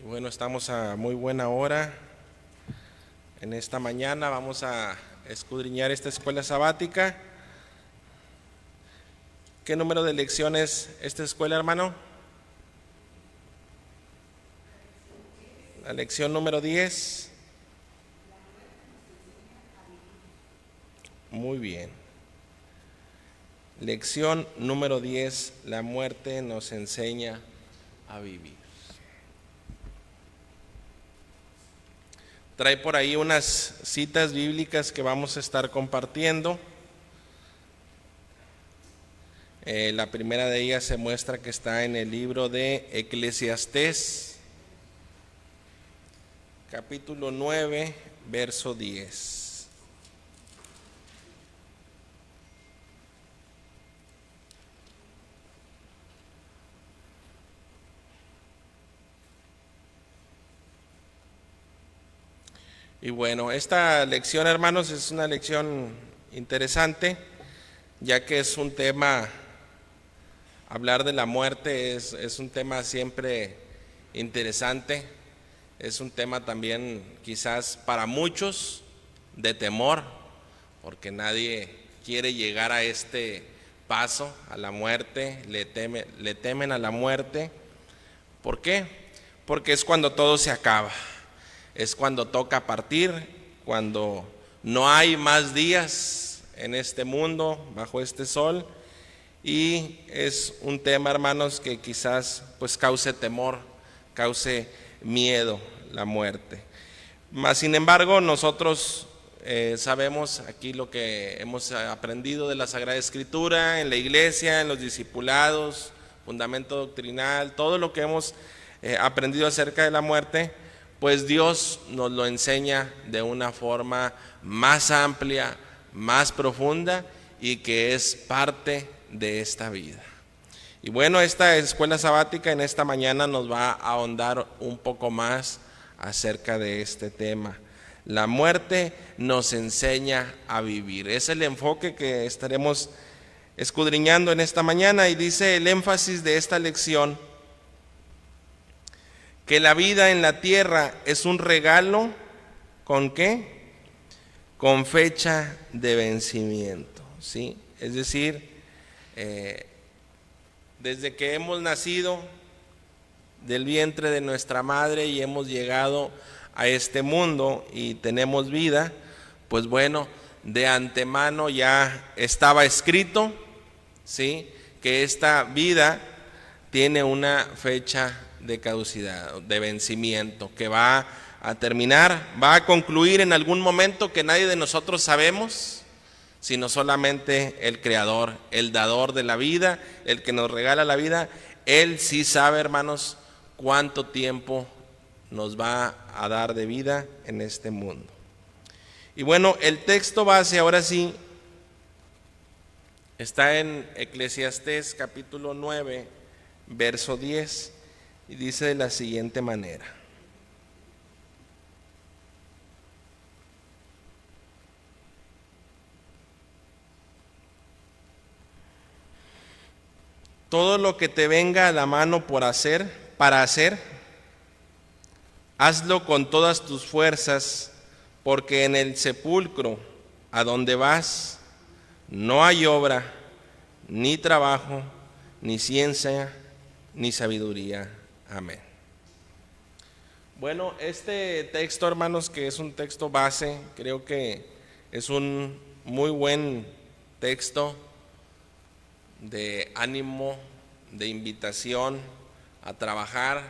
Bueno, estamos a muy buena hora. En esta mañana vamos a escudriñar esta escuela sabática. ¿Qué número de lecciones esta escuela, hermano? La lección número 10. Muy bien. Lección número 10. La muerte nos enseña a vivir. Trae por ahí unas citas bíblicas que vamos a estar compartiendo. La primera de ellas se muestra que está en el libro de Eclesiastés, capítulo 9, verso 10. Y bueno, esta lección, hermanos, es una lección interesante, ya que es un tema, hablar de la muerte es un tema siempre interesante, es un tema también quizás para muchos de temor, porque nadie quiere llegar a este paso, a la muerte, le temen a la muerte. ¿Por qué? Porque es cuando todo se acaba. Es cuando toca partir, cuando no hay más días en este mundo, bajo este sol, y es un tema, hermanos, que quizás pues cause temor, cause miedo, la muerte. Mas, sin embargo, nosotros sabemos aquí lo que hemos aprendido de la Sagrada Escritura, en la iglesia, en los discipulados, fundamento doctrinal, todo lo que hemos aprendido acerca de la muerte, pues Dios nos lo enseña de una forma más amplia, más profunda y que es parte de esta vida. Y bueno, esta escuela sabática en esta mañana nos va a ahondar un poco más acerca de este tema. La muerte nos enseña a vivir. Es el enfoque que estaremos escudriñando en esta mañana, y dice el énfasis de esta lección que la vida en la tierra es un regalo, ¿con qué? Con fecha de vencimiento, ¿sí? Es decir, desde que hemos nacido del vientre de nuestra madre y hemos llegado a este mundo y tenemos vida, pues bueno, de antemano ya estaba escrito, ¿sí?, que esta vida tiene una fecha de caducidad, de vencimiento, que va a terminar, va a concluir en algún momento que nadie de nosotros sabemos, sino solamente el Creador, el dador de la vida, el que nos regala la vida. Él sí sabe, hermanos, cuánto tiempo nos va a dar de vida en este mundo. Y bueno, el texto base ahora sí está en Eclesiastés capítulo 9, verso 10, y dice de la siguiente manera: todo lo que te venga a la mano para hacer, hazlo con todas tus fuerzas, porque en el sepulcro a donde vas no hay obra, ni trabajo, ni ciencia, ni sabiduría. Amén. Bueno, este texto, hermanos, que es un texto base, creo que es un muy buen texto de ánimo, de invitación a trabajar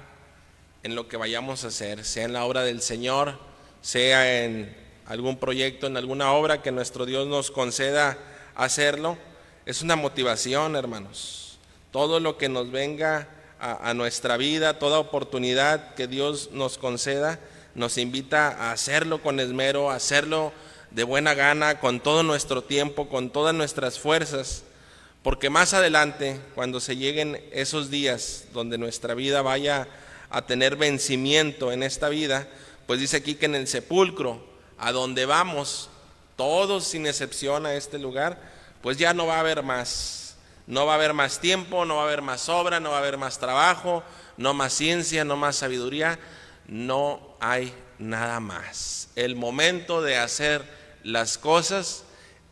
en lo que vayamos a hacer, sea en la obra del Señor, sea en algún proyecto, en alguna obra que nuestro Dios nos conceda hacerlo. Es una motivación, hermanos. Todo lo que nos venga a nuestra vida, toda oportunidad que Dios nos conceda, nos invita a hacerlo con esmero, a hacerlo de buena gana, con todo nuestro tiempo, con todas nuestras fuerzas, porque más adelante, cuando se lleguen esos días donde nuestra vida vaya a tener vencimiento en esta vida, pues dice aquí que en el sepulcro, a donde vamos, todos sin excepción a este lugar, pues ya no va a haber más. No va a haber más tiempo, no va a haber más obra, no va a haber más trabajo, no más ciencia, no más sabiduría. no hay nada más. El momento de hacer las cosas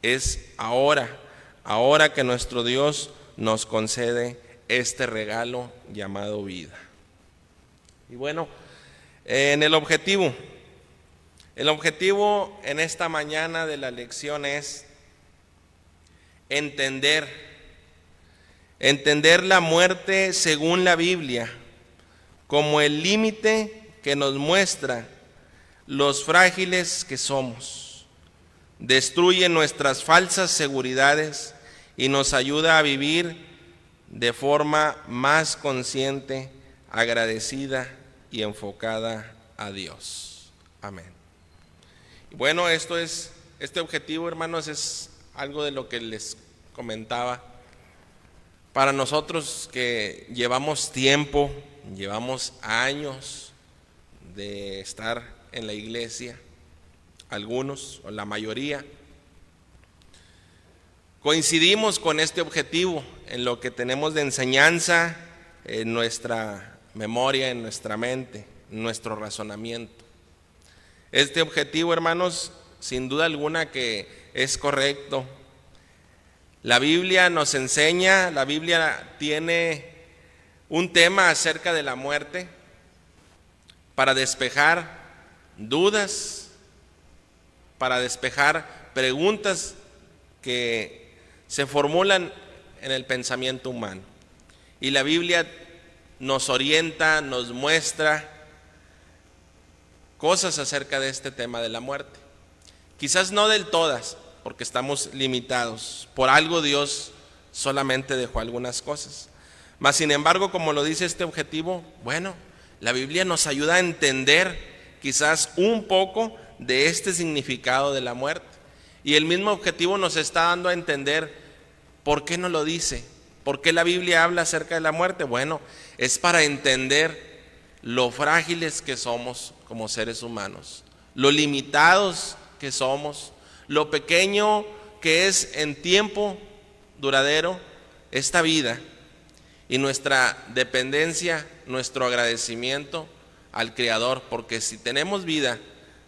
es ahora que nuestro Dios nos concede este regalo llamado vida. Y bueno, en el objetivo en esta mañana de la lección es entender la muerte según la Biblia como el límite que nos muestra los frágiles que somos, destruye nuestras falsas seguridades y nos ayuda a vivir de forma más consciente, agradecida y enfocada a Dios. Amén. Bueno, este objetivo, hermanos, es algo de lo que les comentaba. Para nosotros que llevamos tiempo, llevamos años de estar en la iglesia, algunos o la mayoría, coincidimos con este objetivo en lo que tenemos de enseñanza en nuestra memoria, en nuestra mente, en nuestro razonamiento. Este objetivo, hermanos, sin duda alguna que es correcto. La Biblia nos enseña, la Biblia tiene un tema acerca de la muerte para despejar dudas, para despejar preguntas que se formulan en el pensamiento humano. Y la Biblia nos orienta, nos muestra cosas acerca de este tema de la muerte. Quizás no del todas, porque estamos limitados. Por algo Dios solamente dejó algunas cosas. Mas sin embargo, como lo dice este objetivo, bueno, la Biblia nos ayuda a entender quizás un poco de este significado de la muerte. Y el mismo objetivo nos está dando a entender por qué no lo dice, por qué la Biblia habla acerca de la muerte. Bueno, es para entender lo frágiles que somos como seres humanos, lo limitados que somos, lo pequeño que es en tiempo duradero esta vida y nuestra dependencia, nuestro agradecimiento al Creador, porque si tenemos vida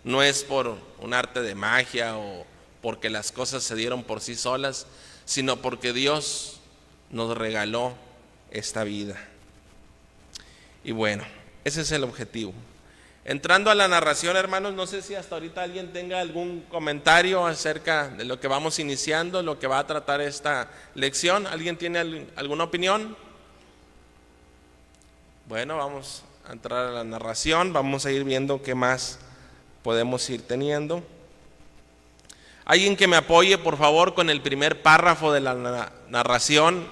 no es por un arte de magia o porque las cosas se dieron por sí solas, sino porque Dios nos regaló esta vida. Y bueno, ese es el objetivo. Entrando a la narración, hermanos, no sé si hasta ahorita alguien tenga algún comentario acerca de lo que vamos iniciando, lo que va a tratar esta lección. ¿Alguien tiene alguna opinión? Bueno, vamos a entrar a la narración, vamos a ir viendo qué más podemos ir teniendo. Alguien que me apoye, por favor, con el primer párrafo de la narración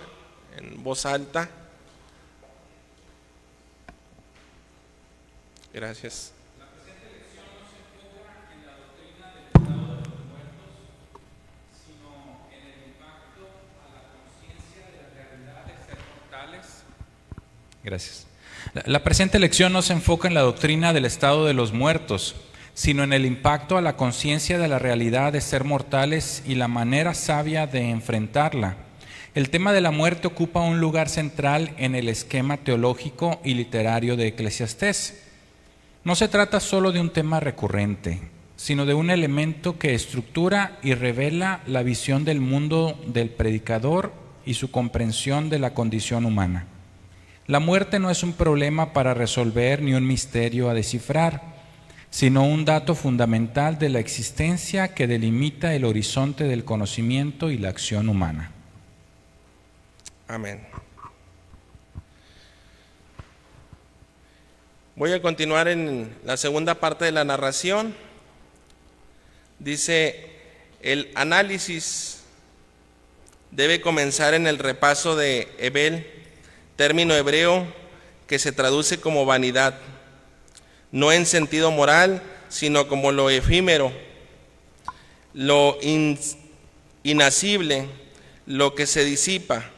en voz alta. Gracias. La presente lección no se enfoca en la doctrina del estado de los muertos, sino en el impacto a la conciencia de la realidad de ser mortales. Gracias. La presente lección no se enfoca en la doctrina del estado de los muertos, sino en el impacto a la conciencia de la realidad de ser mortales y la manera sabia de enfrentarla. El tema de la muerte ocupa un lugar central en el esquema teológico y literario de Eclesiastés. No se trata solo de un tema recurrente, sino de un elemento que estructura y revela la visión del mundo del predicador y su comprensión de la condición humana. La muerte no es un problema para resolver ni un misterio a descifrar, sino un dato fundamental de la existencia que delimita el horizonte del conocimiento y la acción humana. Amén. Voy a continuar en la segunda parte de la narración. Dice, el análisis debe comenzar en el repaso de Hebel, término hebreo que se traduce como vanidad, no en sentido moral, sino como lo efímero, lo inacible, lo que se disipa.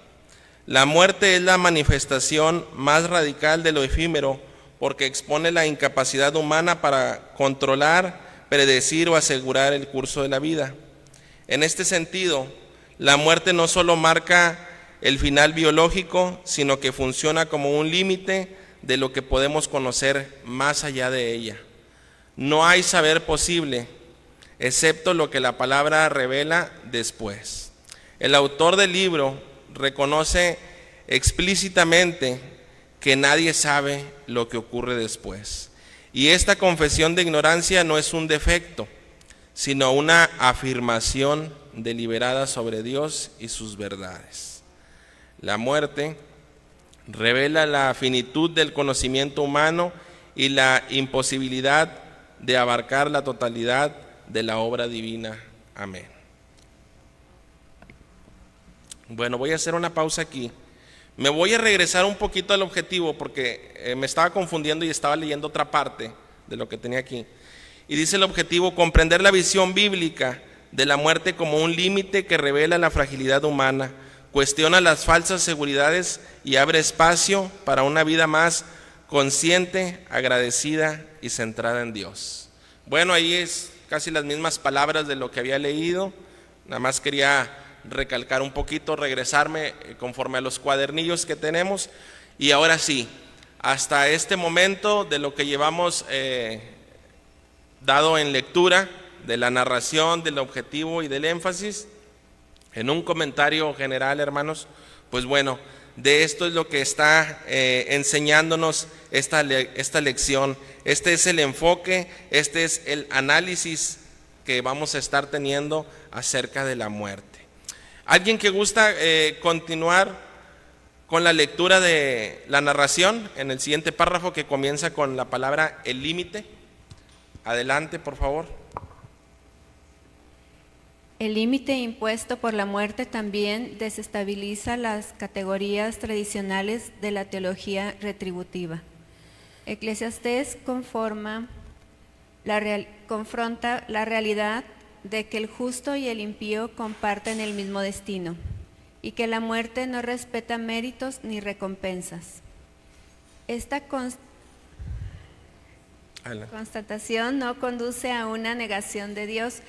La muerte es la manifestación más radical de lo efímero, porque expone la incapacidad humana para controlar, predecir o asegurar el curso de la vida. En este sentido, la muerte no solo marca el final biológico, sino que funciona como un límite de lo que podemos conocer más allá de ella. No hay saber posible, excepto lo que la palabra revela después. El autor del libro reconoce explícitamente que nadie sabe lo que ocurre después. Y esta confesión de ignorancia no es un defecto, sino una afirmación deliberada sobre Dios y sus verdades. La muerte revela la finitud del conocimiento humano y la imposibilidad de abarcar la totalidad de la obra divina. Amén. Bueno, voy a hacer una pausa aquí. Me voy a regresar un poquito al objetivo porque me estaba confundiendo y estaba leyendo otra parte de lo que tenía aquí. Y dice el objetivo: comprender la visión bíblica de la muerte como un límite que revela la fragilidad humana, cuestiona las falsas seguridades y abre espacio para una vida más consciente, agradecida y centrada en Dios. Bueno, ahí es casi las mismas palabras de lo que había leído. Nada más quería recalcar un poquito, regresarme conforme a los cuadernillos que tenemos. Y ahora sí, hasta este momento de lo que llevamos dado en lectura, de la narración, del objetivo y del énfasis, en un comentario general, hermanos, pues bueno, de esto es lo que está enseñándonos esta lección. Este es el enfoque, este es el análisis que vamos a estar teniendo acerca de la muerte. ¿Alguien que gusta continuar con la lectura de la narración en el siguiente párrafo que comienza con la palabra el límite? Adelante, por favor. El límite impuesto por la muerte también desestabiliza las categorías tradicionales de la teología retributiva. Eclesiastés confronta la realidad de que el justo y el impío comparten el mismo destino y que la muerte no respeta méritos ni recompensas. Esta constatación no conduce a una negación de Dios,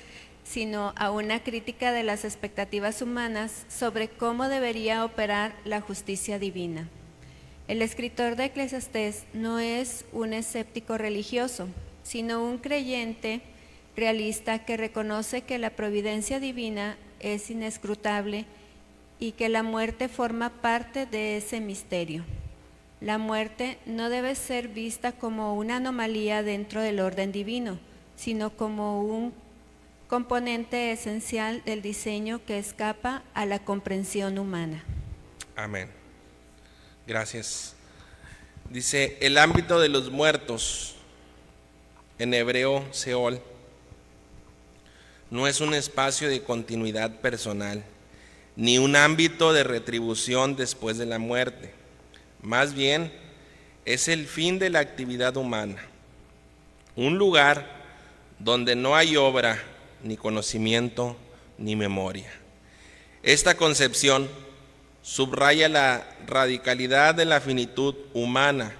sino a una crítica de las expectativas humanas sobre cómo debería operar la justicia divina. El escritor de Eclesiastés no es un escéptico religioso, sino un creyente realista que reconoce que la providencia divina es inescrutable y que la muerte forma parte de ese misterio. La muerte no debe ser vista como una anomalía dentro del orden divino, sino como un componente esencial del diseño que escapa a la comprensión humana. Amén. Gracias. Dice, el ámbito de los muertos, en hebreo Seol, no es un espacio de continuidad personal, ni un ámbito de retribución después de la muerte. Más bien, es el fin de la actividad humana, un lugar donde no hay obra, ni conocimiento, ni memoria. Esta concepción subraya la radicalidad de la finitud humana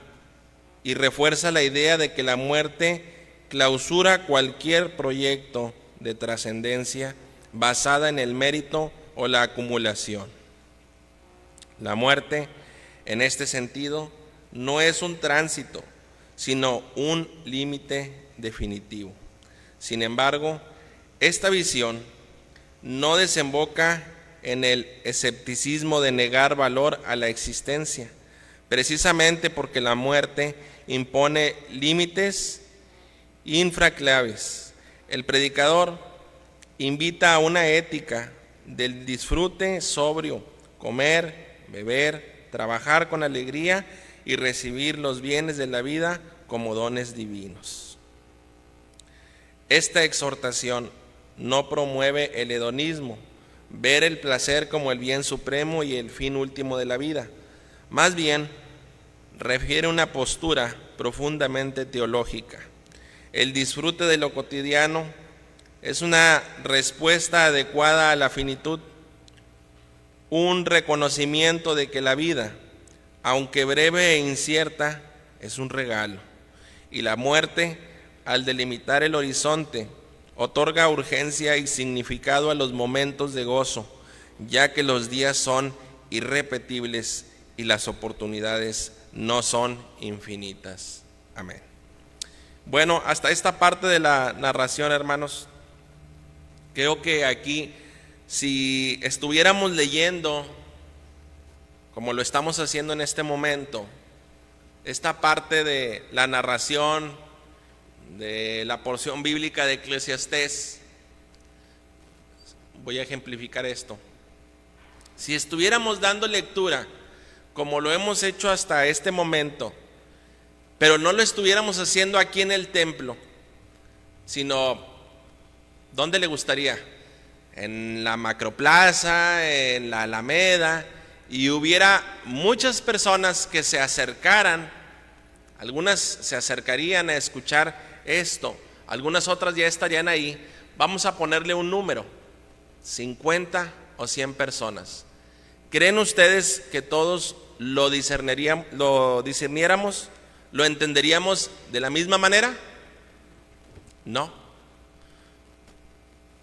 y refuerza la idea de que la muerte clausura cualquier proyecto de trascendencia basada en el mérito o la acumulación. La muerte, en este sentido, no es un tránsito, sino un límite definitivo. Sin embargo, esta visión no desemboca en el escepticismo de negar valor a la existencia, precisamente porque la muerte impone límites infraclaves. El predicador invita a una ética del disfrute sobrio, comer, beber, trabajar con alegría y recibir los bienes de la vida como dones divinos. Esta exhortación no promueve el hedonismo, ver el placer como el bien supremo y el fin último de la vida. Más bien, refiere una postura profundamente teológica. El disfrute de lo cotidiano es una respuesta adecuada a la finitud, un reconocimiento de que la vida, aunque breve e incierta, es un regalo, y la muerte, al delimitar el horizonte, otorga urgencia y significado a los momentos de gozo, ya que los días son irrepetibles y las oportunidades no son infinitas. Amén. Bueno, hasta esta parte de la narración, hermanos, creo que aquí, si estuviéramos leyendo, como lo estamos haciendo en este momento, esta parte de la narración de la porción bíblica de Eclesiastés, voy a ejemplificar esto. Si estuviéramos dando lectura, como lo hemos hecho hasta este momento, pero no lo estuviéramos haciendo aquí en el templo, sino, ¿dónde le gustaría? En la Macroplaza, en la Alameda, y hubiera muchas personas que se acercaran. Algunas se acercarían a escuchar esto, algunas otras ya estarían ahí. Vamos a ponerle un número, 50 o 100 personas. ¿Creen ustedes que todos lo discerniéramos, lo entenderíamos de la misma manera? No,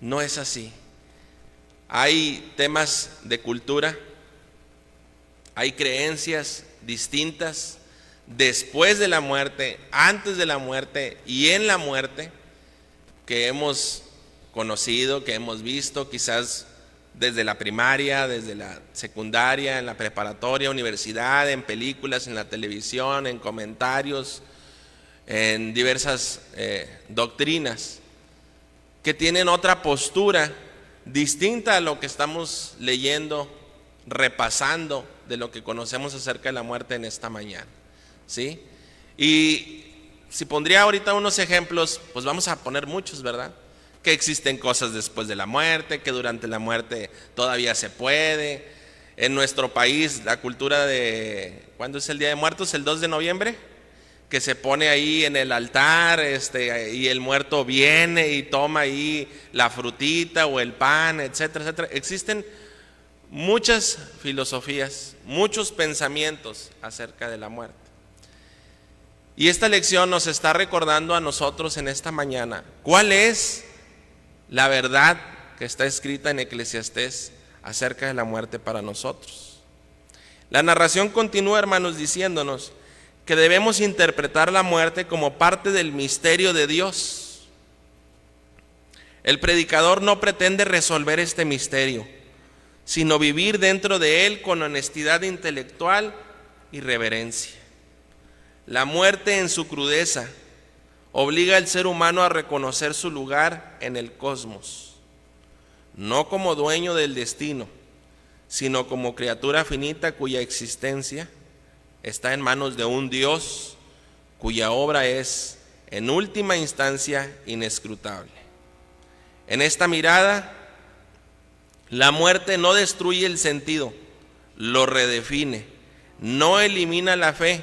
no es así. Hay temas de cultura, hay creencias distintas después de la muerte, antes de la muerte y en la muerte, que hemos conocido, que hemos visto, quizás desde la primaria, desde la secundaria, en la preparatoria, universidad, en películas, en la televisión, en comentarios, en diversas doctrinas, que tienen otra postura distinta a lo que estamos leyendo, repasando de lo que conocemos acerca de la muerte en esta mañana, ¿sí? Y si pondría ahorita unos ejemplos, pues vamos a poner muchos, ¿verdad? Que existen cosas después de la muerte, que durante la muerte todavía se puede. En nuestro país, la cultura de, ¿cuándo es el Día de Muertos? ¿El 2 de noviembre? Que se pone ahí en el altar, y el muerto viene y toma ahí la frutita o el pan, etcétera, etcétera. Existen muchas filosofías, muchos pensamientos acerca de la muerte. Y esta lección nos está recordando a nosotros en esta mañana cuál es la verdad que está escrita en Eclesiastés acerca de la muerte para nosotros. La narración continúa, hermanos, diciéndonos que debemos interpretar la muerte como parte del misterio de Dios. El predicador no pretende resolver este misterio, sino vivir dentro de él con honestidad intelectual y reverencia. La muerte en su crudeza obliga al ser humano a reconocer su lugar en el cosmos, no como dueño del destino, sino como criatura finita cuya existencia está en manos de un Dios cuya obra es, en última instancia, inescrutable. En esta mirada, la muerte no destruye el sentido, lo redefine, no elimina la fe,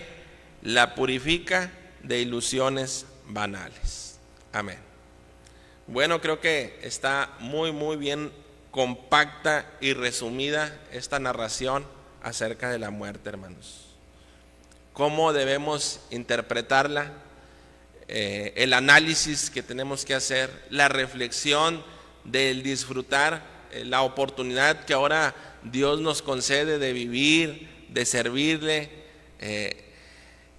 la purifica de ilusiones banales. Amén. Bueno, creo que está muy bien compacta y resumida esta narración acerca de la muerte, hermanos. ¿Cómo debemos interpretarla? El análisis que tenemos que hacer, la reflexión del disfrutar la oportunidad que ahora Dios nos concede de vivir, de servirle,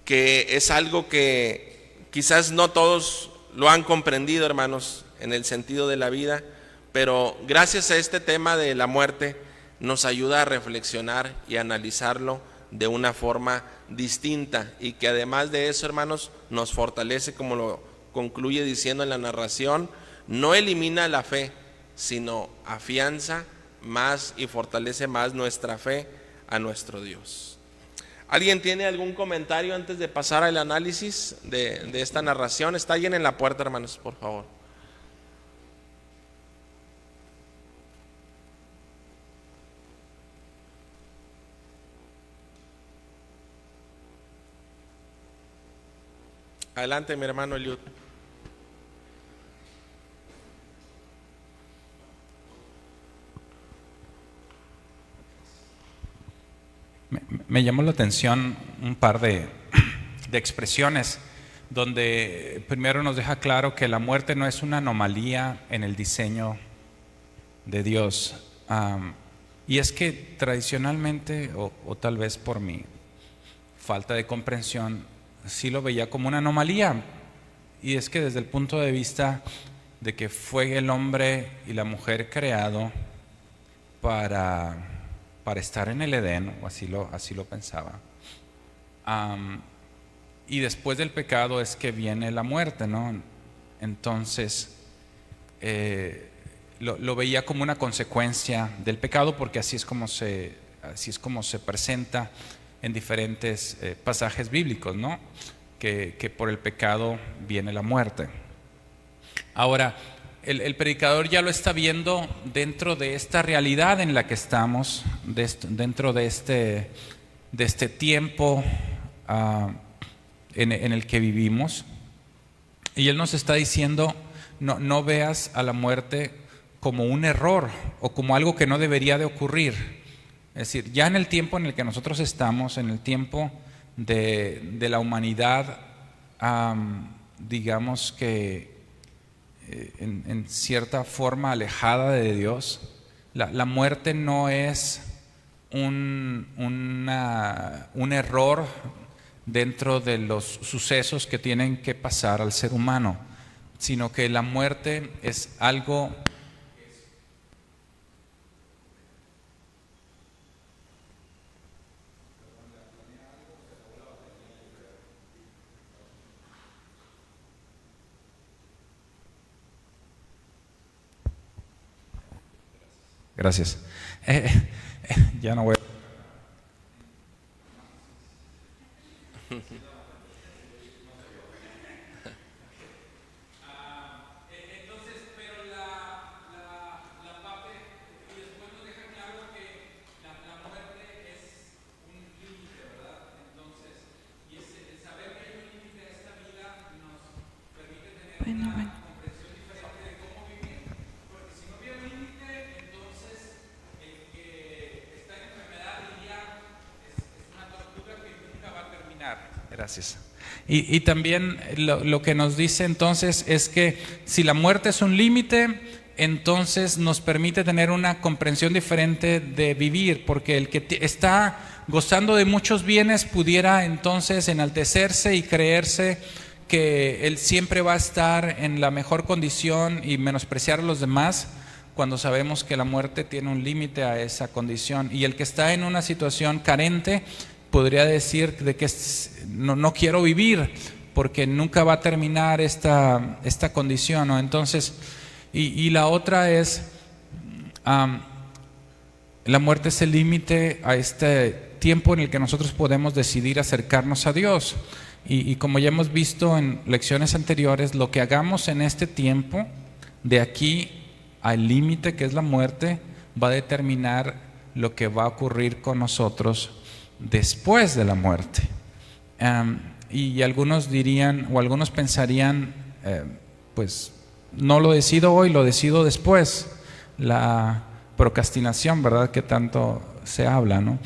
que es algo que quizás no todos lo han comprendido, hermanos, en el sentido de la vida, pero gracias a este tema de la muerte nos ayuda a reflexionar y analizarlo de una forma distinta, y que además de eso, hermanos, nos fortalece, como lo concluye diciendo en la narración, no elimina la fe, sino afianza más y fortalece más nuestra fe a nuestro Dios. ¿Alguien tiene algún comentario antes de pasar al análisis de esta narración? Está alguien en la puerta, hermanos, por favor. Adelante, mi hermano Eliud. Me llamó la atención un par de expresiones donde primero nos deja claro que la muerte no es una anomalía en el diseño de Dios. Y es que tradicionalmente, o tal vez por mi falta de comprensión, sí lo veía como una anomalía. Y es que desde el punto de vista de que fue el hombre y la mujer creado para estar en el Edén, o así lo pensaba. Y después del pecado es que viene la muerte, ¿no? Entonces lo veía como una consecuencia del pecado, porque así es como se presenta en diferentes pasajes bíblicos, ¿no? Que por el pecado viene la muerte. Ahora, el predicador ya lo está viendo dentro de esta realidad en la que estamos, dentro de este tiempo en el que vivimos. Y él nos está diciendo, no veas a la muerte como un error o como algo que no debería de ocurrir. Es decir, ya en el tiempo en el que nosotros estamos, en el tiempo de la humanidad, digamos que en cierta forma alejada de Dios, la muerte no es un error dentro de los sucesos que tienen que pasar al ser humano, sino que la muerte es algo Gracias. Ya no voy. Entonces, pero la parte, y después nos deja claro que la muerte es un límite, ¿verdad? Entonces, y el saber que hay un límite a esta vida nos permite tener una comprensión diferente de cómo vivir. Porque si no hubiera un límite, entonces el que está en enfermedad diría es una tortura que nunca va a terminar. Gracias. Y también lo que nos dice entonces es que si la muerte es un límite, entonces nos permite tener una comprensión diferente de vivir, porque el que está gozando de muchos bienes pudiera entonces enaltecerse y creerse que él siempre va a estar en la mejor condición y menospreciar a los demás, cuando sabemos que la muerte tiene un límite a esa condición. Y el que está en una situación carente podría decir de que no quiero vivir porque nunca va a terminar esta condición, ¿no? Entonces, y la otra es, la muerte es el límite a este tiempo en el que nosotros podemos decidir acercarnos a Dios. Y como ya hemos visto en lecciones anteriores, lo que hagamos en este tiempo, de aquí al límite que es la muerte, va a determinar lo que va a ocurrir con nosotros después de la muerte. Y algunos dirían, o algunos pensarían, pues no lo decido hoy, lo decido después. La procrastinación, ¿verdad?, que tanto se habla, ¿no?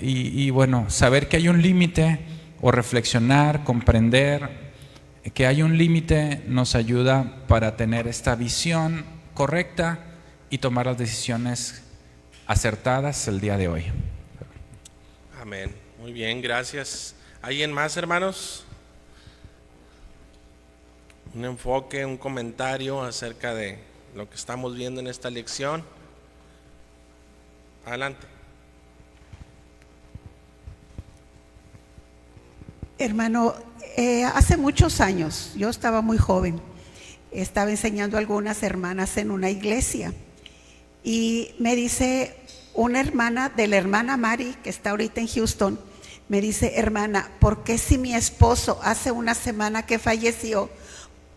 Y bueno, saber que hay un límite, o reflexionar, comprender que hay un límite, nos ayuda para tener esta visión correcta y tomar las decisiones acertadas el día de hoy. Amén. Muy bien, gracias. ¿Alguien más, hermanos? Un enfoque, un comentario acerca de lo que estamos viendo en esta lección. Adelante. Hermano, hace muchos años, yo estaba muy joven, estaba enseñando a algunas hermanas en una iglesia y me dice una hermana de la hermana Mari, que está ahorita en Houston, me dice: hermana, ¿por qué si mi esposo hace una semana que falleció,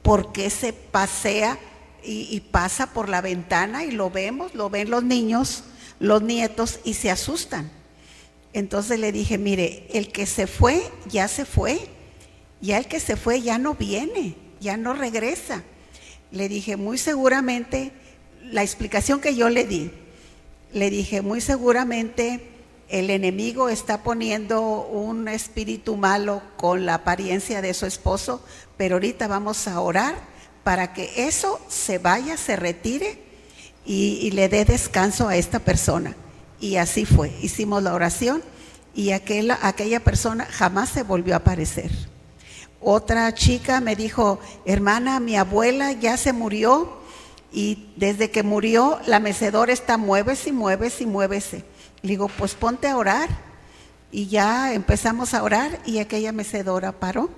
por qué se pasea y pasa por la ventana y lo vemos, lo ven los niños, los nietos y se asustan? Entonces le dije: mire, el que se fue, ya se fue, ya el que se fue ya no viene, ya no regresa. Le dije: muy seguramente, la explicación que yo le di, le dije: muy seguramente el enemigo está poniendo un espíritu malo con la apariencia de su esposo, pero ahorita vamos a orar para que eso se vaya, se retire y le dé descanso a esta persona. Y así fue, hicimos la oración y aquella persona jamás se volvió a aparecer. Otra chica me dijo, hermana, mi abuela ya se murió y desde que murió la mecedora está muévese y muévese y muévese. Le digo, pues ponte a orar. Y ya empezamos a orar y aquella mecedora paró,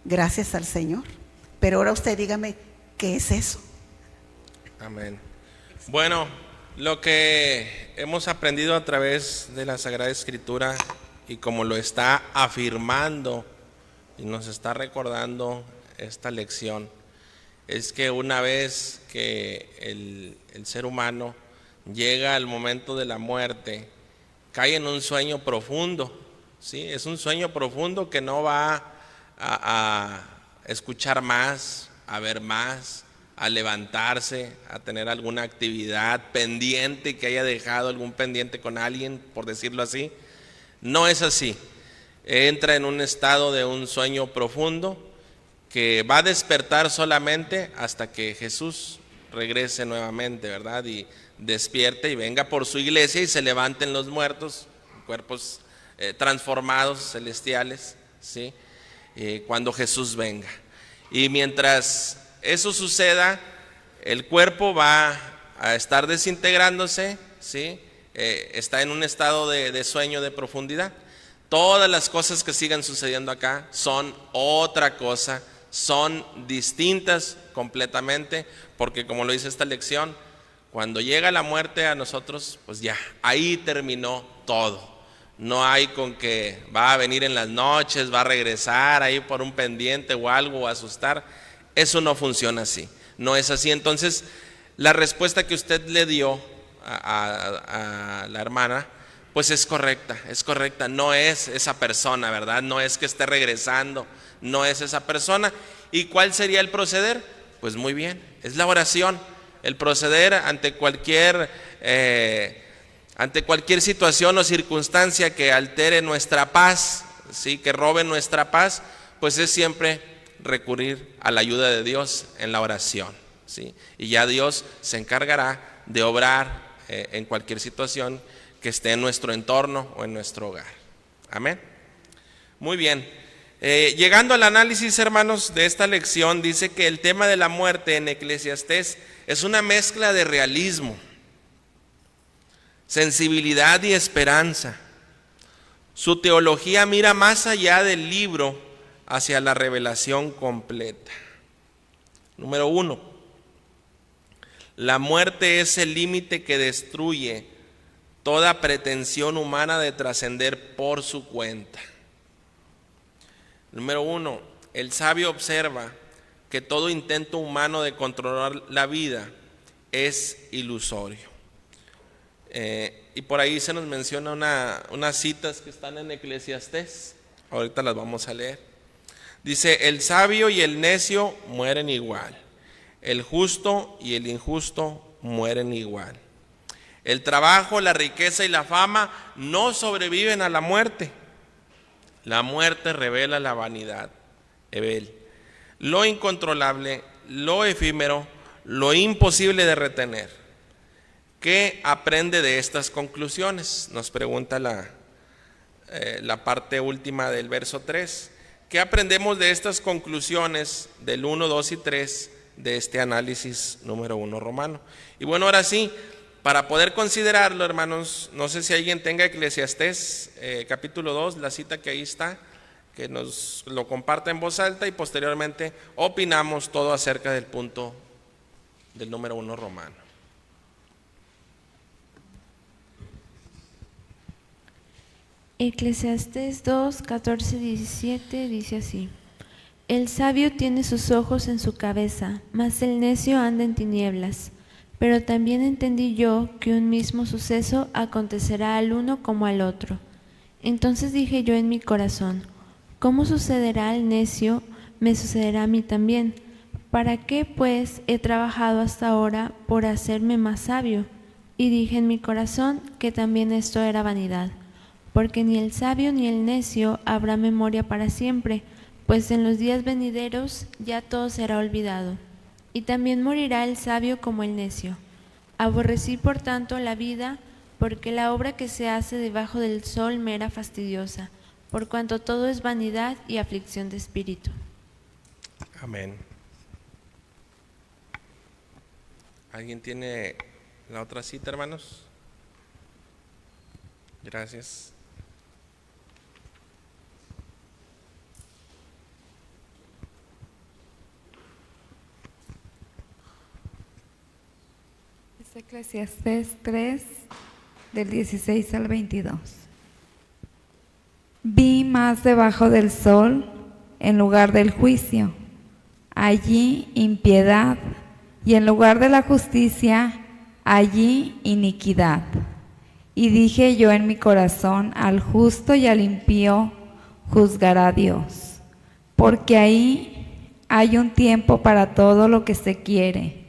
gracias al Señor. Pero ahora usted dígame, ¿qué es eso? Amén. Bueno, lo que hemos aprendido a través de la Sagrada Escritura y como lo está afirmando y nos está recordando esta lección, es que una vez que el ser humano llega al momento de la muerte, cae en un sueño profundo, ¿sí? Es un sueño profundo que no va a escuchar más, a ver más, a levantarse, a tener alguna actividad pendiente, que haya dejado algún pendiente con alguien, por decirlo así. No es así. Entra en un estado de un sueño profundo que va a despertar solamente hasta que Jesús regrese nuevamente, ¿verdad? Y despierte y venga por su iglesia y se levanten los muertos, cuerpos transformados, celestiales, ¿sí? Cuando Jesús venga. Y mientras eso suceda, el cuerpo va a estar desintegrándose, ¿sí? Está en un estado de sueño de profundidad. Todas las cosas que sigan sucediendo acá son otra cosa, son distintas completamente, porque como lo dice esta lección, cuando llega la muerte a nosotros, pues ya, ahí terminó todo. No hay con que va a venir en las noches, va a regresar ahí por un pendiente o algo, o asustar. Eso no funciona así, no es así. Entonces, la respuesta que usted le dio a la hermana, pues es correcta, no es esa persona, ¿verdad? No es que esté regresando, no es esa persona. ¿Y cuál sería el proceder? Pues muy bien, es la oración. El proceder ante cualquier situación o circunstancia que altere nuestra paz, ¿sí? Que robe nuestra paz, pues es siempre recurrir a la ayuda de Dios en la oración, ¿sí? Y ya Dios se encargará de obrar en cualquier situación que esté en nuestro entorno o en nuestro hogar. Amén. Muy bien. Llegando al análisis, hermanos, de esta lección, dice que el tema de la muerte en Eclesiastés es una mezcla de realismo, sensibilidad y esperanza. Su teología mira más allá del libro hacia la revelación completa. Número 1, la muerte es el límite que destruye toda pretensión humana de trascender por su cuenta. Número 1, el sabio observa que todo intento humano de controlar la vida es ilusorio. Y por ahí se nos menciona unas citas que están en Eclesiastés. Ahorita las vamos a leer. Dice, el sabio y el necio mueren igual. El justo y el injusto mueren igual. El trabajo, la riqueza y la fama no sobreviven a la muerte. La muerte revela la vanidad. Hebel. Lo incontrolable, lo efímero, lo imposible de retener. ¿Qué aprende de estas conclusiones? Nos pregunta la parte última del verso 3. ¿Qué aprendemos de estas conclusiones del 1, 2 y 3 de este análisis número 1 romano? Y bueno, ahora sí, para poder considerarlo, hermanos, no sé si alguien tenga Eclesiastés capítulo 2, la cita que ahí está, que nos lo comparta en voz alta y posteriormente opinamos todo acerca del punto del número 1 romano. Eclesiastés 2, 14, 17 dice así: El sabio tiene sus ojos en su cabeza, mas el necio anda en tinieblas. Pero también entendí yo que un mismo suceso acontecerá al uno como al otro. Entonces dije yo en mi corazón: ¿cómo sucederá al necio? Me sucederá a mí también. ¿Para qué, pues, he trabajado hasta ahora por hacerme más sabio? Y dije en mi corazón que también esto era vanidad. Porque ni el sabio ni el necio habrá memoria para siempre, pues en los días venideros ya todo será olvidado. Y también morirá el sabio como el necio. Aborrecí por tanto la vida porque la obra que se hace debajo del sol me era fastidiosa, por cuanto todo es vanidad y aflicción de espíritu. Amén. ¿Alguien tiene la otra cita, hermanos? Gracias. Es Eclesiastés 3, del 16 al 22. Vi más debajo del sol, en lugar del juicio, allí impiedad, y en lugar de la justicia, allí iniquidad. Y dije yo en mi corazón, al justo y al impío juzgará Dios, porque ahí hay un tiempo para todo lo que se quiere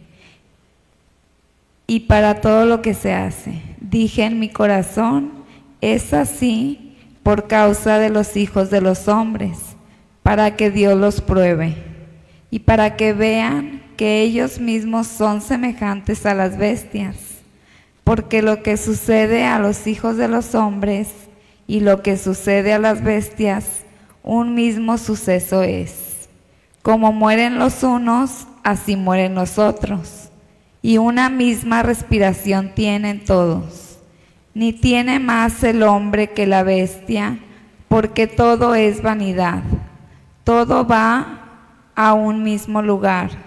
y para todo lo que se hace. Dije en mi corazón, es así por causa de los hijos de los hombres, para que Dios los pruebe y para que vean que ellos mismos son semejantes a las bestias. Porque lo que sucede a los hijos de los hombres y lo que sucede a las bestias, un mismo suceso es. Como mueren los unos, así mueren los otros. Y una misma respiración tienen todos. Ni tiene más el hombre que la bestia, porque todo es vanidad. Todo va a un mismo lugar.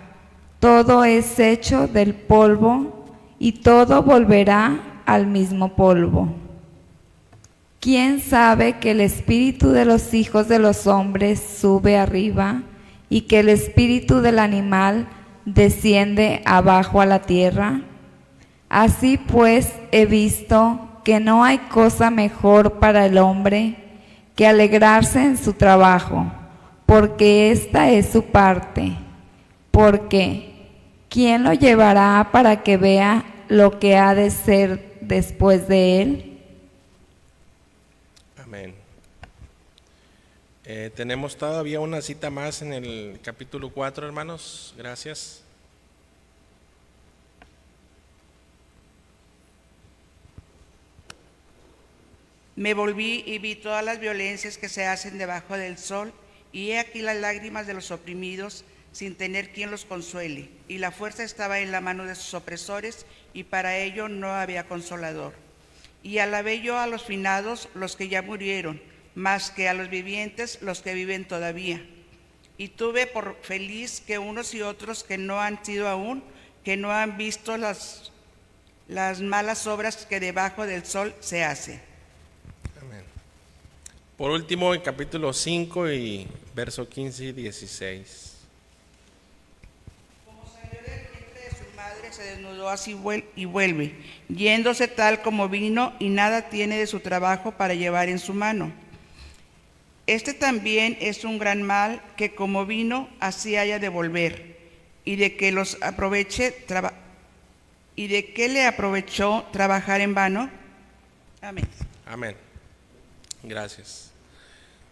Todo es hecho del polvo, y todo volverá al mismo polvo. ¿Quién sabe que el espíritu de los hijos de los hombres sube arriba y que el espíritu del animal desciende abajo a la tierra? Así pues he visto que no hay cosa mejor para el hombre que alegrarse en su trabajo, porque esta es su parte. Porque ¿quién lo llevará para que vea lo que ha de ser después de él? Amén. Tenemos todavía una cita más en el capítulo 4, hermanos. Gracias. Me volví y vi todas las violencias que se hacen debajo del sol, y he aquí las lágrimas de los oprimidos, sin tener quien los consuele, y la fuerza estaba en la mano de sus opresores, y para ello no había consolador. Y alabé yo a los finados, los que ya murieron, más que a los vivientes, los que viven todavía. Y tuve por feliz que unos y otros que no han sido aún, que no han visto las malas obras que debajo del sol se hacen. Amén. Por último, el capítulo 5 y verso 15 y 16. Se desnudó así y vuelve, yéndose tal como vino, y nada tiene de su trabajo para llevar en su mano. Este también es un gran mal, que como vino, así haya de volver, y de que los aproveche y de qué le aprovechó trabajar en vano. Amén. Amén. Gracias.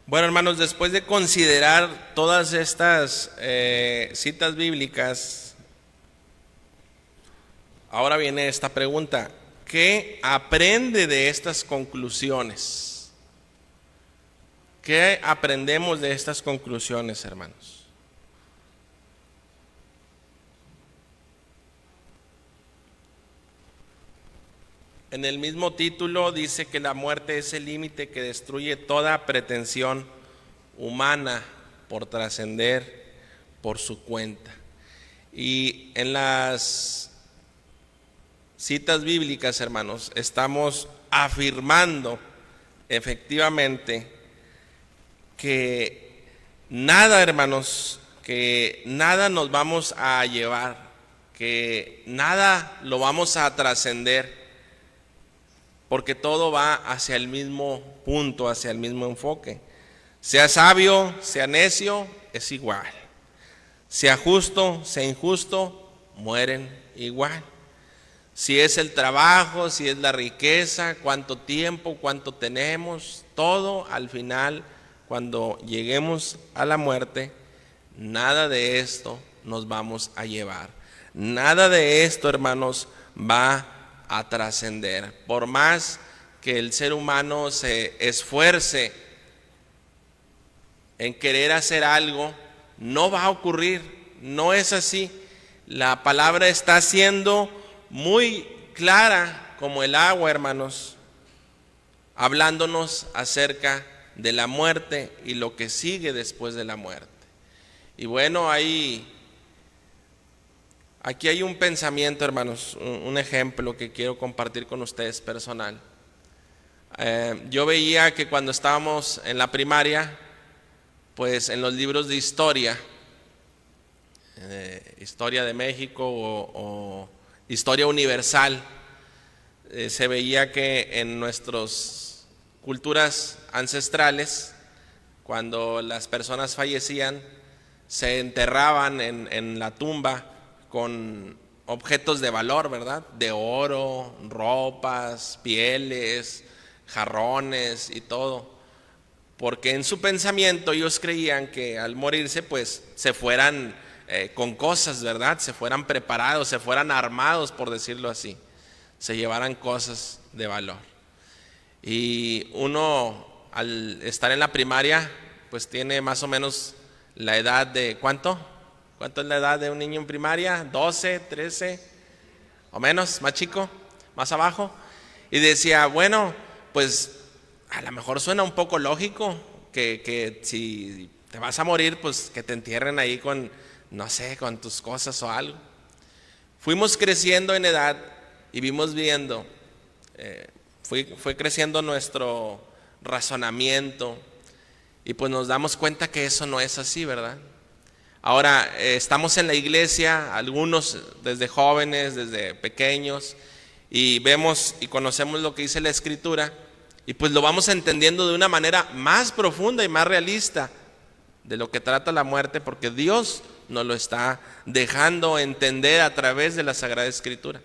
Bueno, hermanos, después de considerar todas estas citas bíblicas, ahora viene esta pregunta: ¿qué aprende de estas conclusiones? ¿Qué aprendemos de estas conclusiones, hermanos? En el mismo título dice que la muerte es el límite que destruye toda pretensión humana por trascender por su cuenta. Y en las citas bíblicas, hermanos, estamos afirmando efectivamente que nada, hermanos, que nada nos vamos a llevar, que nada lo vamos a trascender, porque todo va hacia el mismo punto, hacia el mismo enfoque. Sea sabio, sea necio, es igual. Sea justo, sea injusto, mueren igual. Si es el trabajo, si es la riqueza, cuánto tiempo, cuánto tenemos, todo al final, cuando lleguemos a la muerte, nada de esto nos vamos a llevar. Nada de esto, hermanos, va a trascender. Por más que el ser humano se esfuerce en querer hacer algo, no va a ocurrir, no es así. La palabra está siendo muy clara como el agua, hermanos, hablándonos acerca de la muerte y lo que sigue después de la muerte. Y bueno, aquí hay un pensamiento, hermanos, un ejemplo que quiero compartir con ustedes personal. Yo veía que cuando estábamos en la primaria, pues en los libros de historia, historia de México o historia universal, se veía que en nuestras culturas ancestrales, cuando las personas fallecían, se enterraban en la tumba con objetos de valor, ¿verdad? De oro, ropas, pieles, jarrones y todo. Porque en su pensamiento ellos creían que al morirse pues se fueran con cosas, ¿verdad? Se fueran preparados, se fueran armados, por decirlo así. Se llevaran cosas de valor. Y uno al estar en la primaria pues tiene más o menos la edad de ¿cuánto? ¿Cuánto es la edad de un niño en primaria? 12, 13 o menos, más chico, más abajo. Y decía, bueno, pues a lo mejor suena un poco lógico que si te vas a morir, pues que te entierren ahí con, no sé, con tus cosas o algo. Fuimos creciendo en edad y vimos viendo, fue creciendo nuestro razonamiento y pues nos damos cuenta que eso no es así, ¿verdad? Ahora estamos en la iglesia, algunos desde jóvenes, desde pequeños, y vemos y conocemos lo que dice la Escritura, y pues lo vamos entendiendo de una manera más profunda y más realista de lo que trata la muerte, porque Dios nos lo está dejando entender a través de la Sagrada Escritura.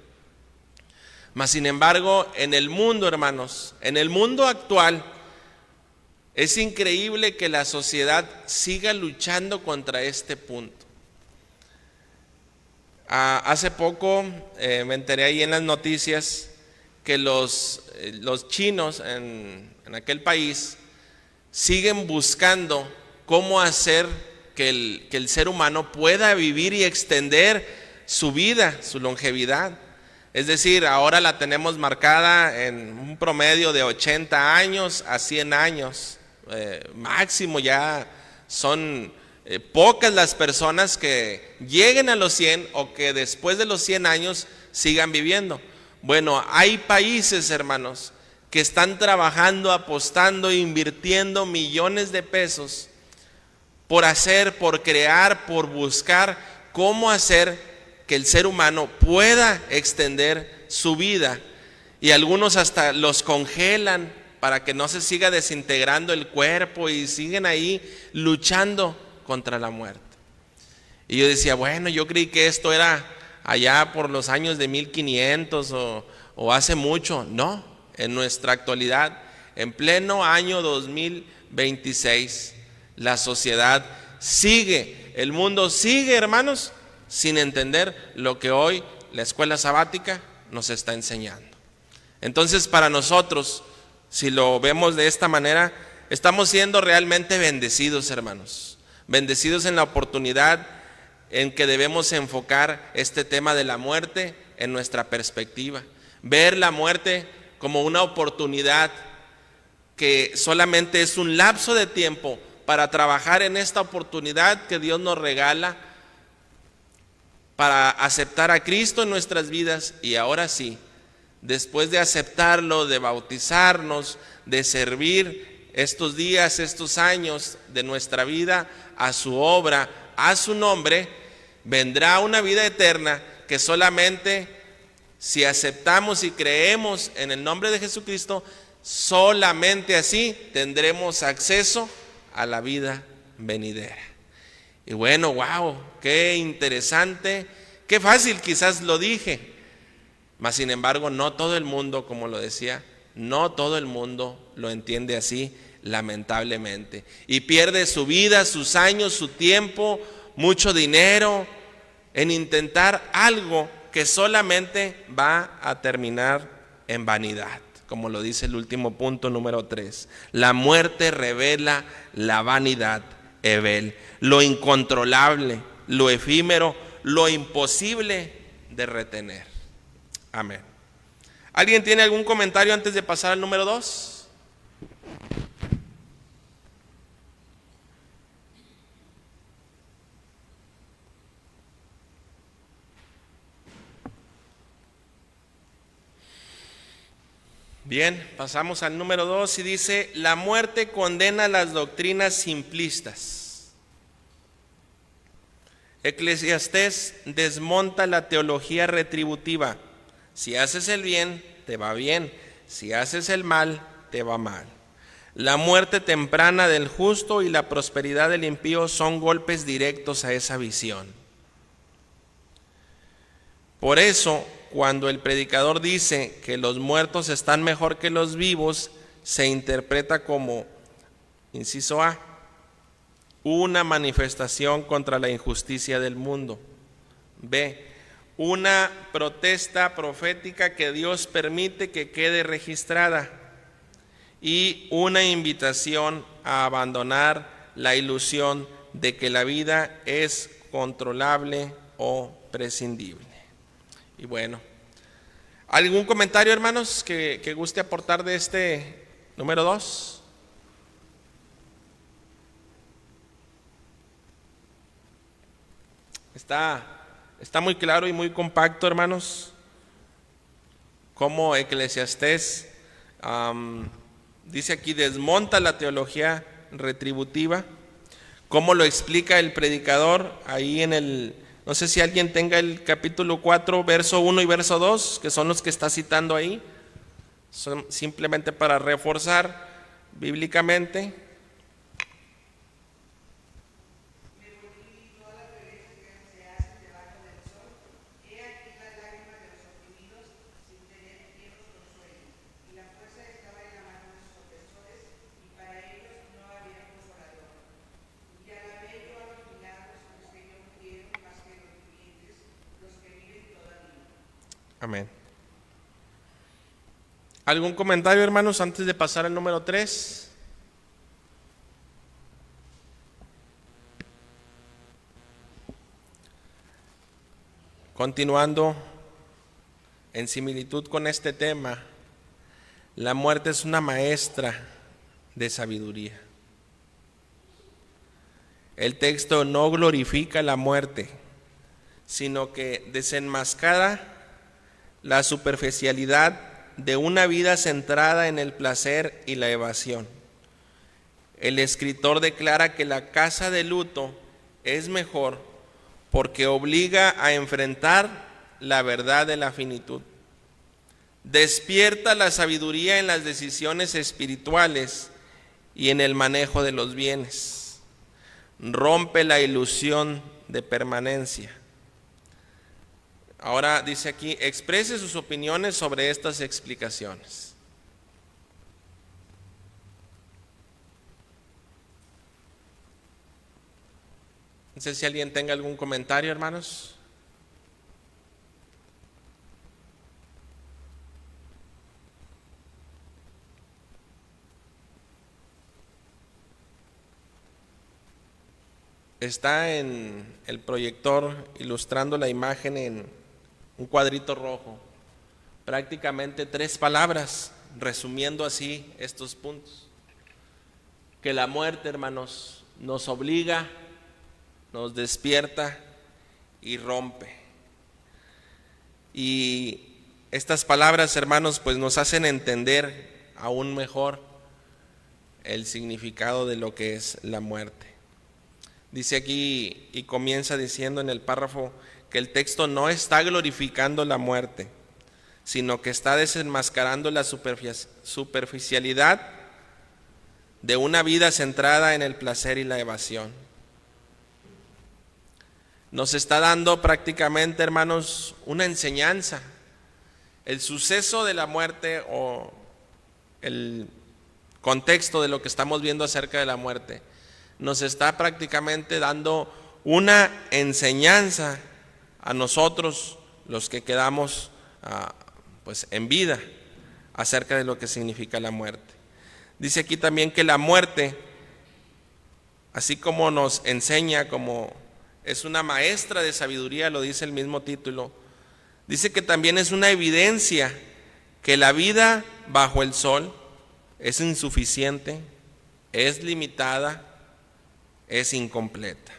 Mas sin embargo, en el mundo, hermanos, en el mundo actual, es increíble que la sociedad siga luchando contra este punto. Hace poco me enteré ahí en las noticias que los chinos en aquel país siguen buscando cómo hacer que el ser humano pueda vivir y extender su vida, su longevidad. Es decir, ahora la tenemos marcada en un promedio de 80 años a 100 años. Máximo, ya son pocas las personas que lleguen a los 100 o que después de los 100 años sigan viviendo. Bueno, hay países, hermanos, que están trabajando, apostando, invirtiendo millones de pesos por hacer, por crear, por buscar cómo hacer que el ser humano pueda extender su vida, y algunos hasta los congelan para que no se siga desintegrando el cuerpo y siguen ahí luchando contra la muerte. Y yo decía, bueno, yo creí que esto era allá por los años de 1500 o hace mucho. No, en nuestra actualidad, en pleno año 2026, la sociedad sigue, el mundo sigue, hermanos, sin entender lo que hoy la escuela sabática nos está enseñando. Entonces, para nosotros, si lo vemos de esta manera, estamos siendo realmente bendecidos, hermanos. Bendecidos en la oportunidad en que debemos enfocar este tema de la muerte en nuestra perspectiva. Ver la muerte como una oportunidad que solamente es un lapso de tiempo para trabajar en esta oportunidad que Dios nos regala para aceptar a Cristo en nuestras vidas. Y ahora sí, después de aceptarlo, de bautizarnos, de servir estos días, estos años de nuestra vida a su obra, a su nombre, vendrá una vida eterna que solamente si aceptamos y creemos en el nombre de Jesucristo, solamente así tendremos acceso a la vida venidera. Y bueno, wow, qué interesante, qué fácil quizás lo dije. Mas sin embargo, no todo el mundo, como lo decía, no todo el mundo lo entiende así, lamentablemente. Y pierde su vida, sus años, su tiempo, mucho dinero en intentar algo que solamente va a terminar en vanidad, como lo dice el último punto, número 3. La muerte revela la vanidad, Evel, lo incontrolable, lo efímero, lo imposible de retener. Amén. ¿Alguien tiene algún comentario antes de pasar al número 2? Bien, pasamos al número 2 y dice: la muerte condena las doctrinas simplistas. Eclesiastés desmonta la teología retributiva. Si haces el bien, te va bien. Si haces el mal, te va mal. La muerte temprana del justo y la prosperidad del impío son golpes directos a esa visión. Por eso, cuando el predicador dice que los muertos están mejor que los vivos, se interpreta como, inciso A, una manifestación contra la injusticia del mundo. B, una protesta profética que Dios permite que quede registrada. Y una invitación a abandonar la ilusión de que la vida es controlable o prescindible. Y bueno, ¿algún comentario, hermanos, que guste aportar de este número 2? Está muy claro y muy compacto, hermanos, cómo Eclesiastés dice aquí, desmonta la teología retributiva, cómo lo explica el predicador ahí en el, no sé si alguien tenga el capítulo 4, verso 1 y verso 2, que son los que está citando ahí, son simplemente para reforzar bíblicamente. Amén. ¿Algún comentario, hermanos, antes de pasar al número 3? Continuando en similitud con este tema, la muerte es una maestra de sabiduría. El texto no glorifica la muerte, sino que desenmascara la superficialidad de una vida centrada en el placer y la evasión. El escritor declara que la casa de luto es mejor porque obliga a enfrentar la verdad de la finitud. Despierta la sabiduría en las decisiones espirituales y en el manejo de los bienes. Rompe la ilusión de permanencia. Ahora dice aquí, exprese sus opiniones sobre estas explicaciones. No sé si alguien tenga algún comentario, hermanos. Está en el proyector ilustrando la imagen en un cuadrito rojo, prácticamente 3 palabras, resumiendo así estos puntos. Que la muerte, hermanos, nos obliga, nos despierta y rompe. Y estas palabras, hermanos, pues nos hacen entender aún mejor el significado de lo que es la muerte. Dice aquí y comienza diciendo en el párrafo que el texto no está glorificando la muerte, sino que está desenmascarando la superficialidad de una vida centrada en el placer y la evasión. Nos está dando prácticamente, hermanos, una enseñanza. El suceso de la muerte o el contexto de lo que estamos viendo acerca de la muerte nos está prácticamente dando una enseñanza a nosotros los que quedamos pues en vida acerca de lo que significa la muerte. Dice aquí también que la muerte, así como nos enseña, como es una maestra de sabiduría, lo dice el mismo título, dice que también es una evidencia que la vida bajo el sol es insuficiente, es limitada, es incompleta.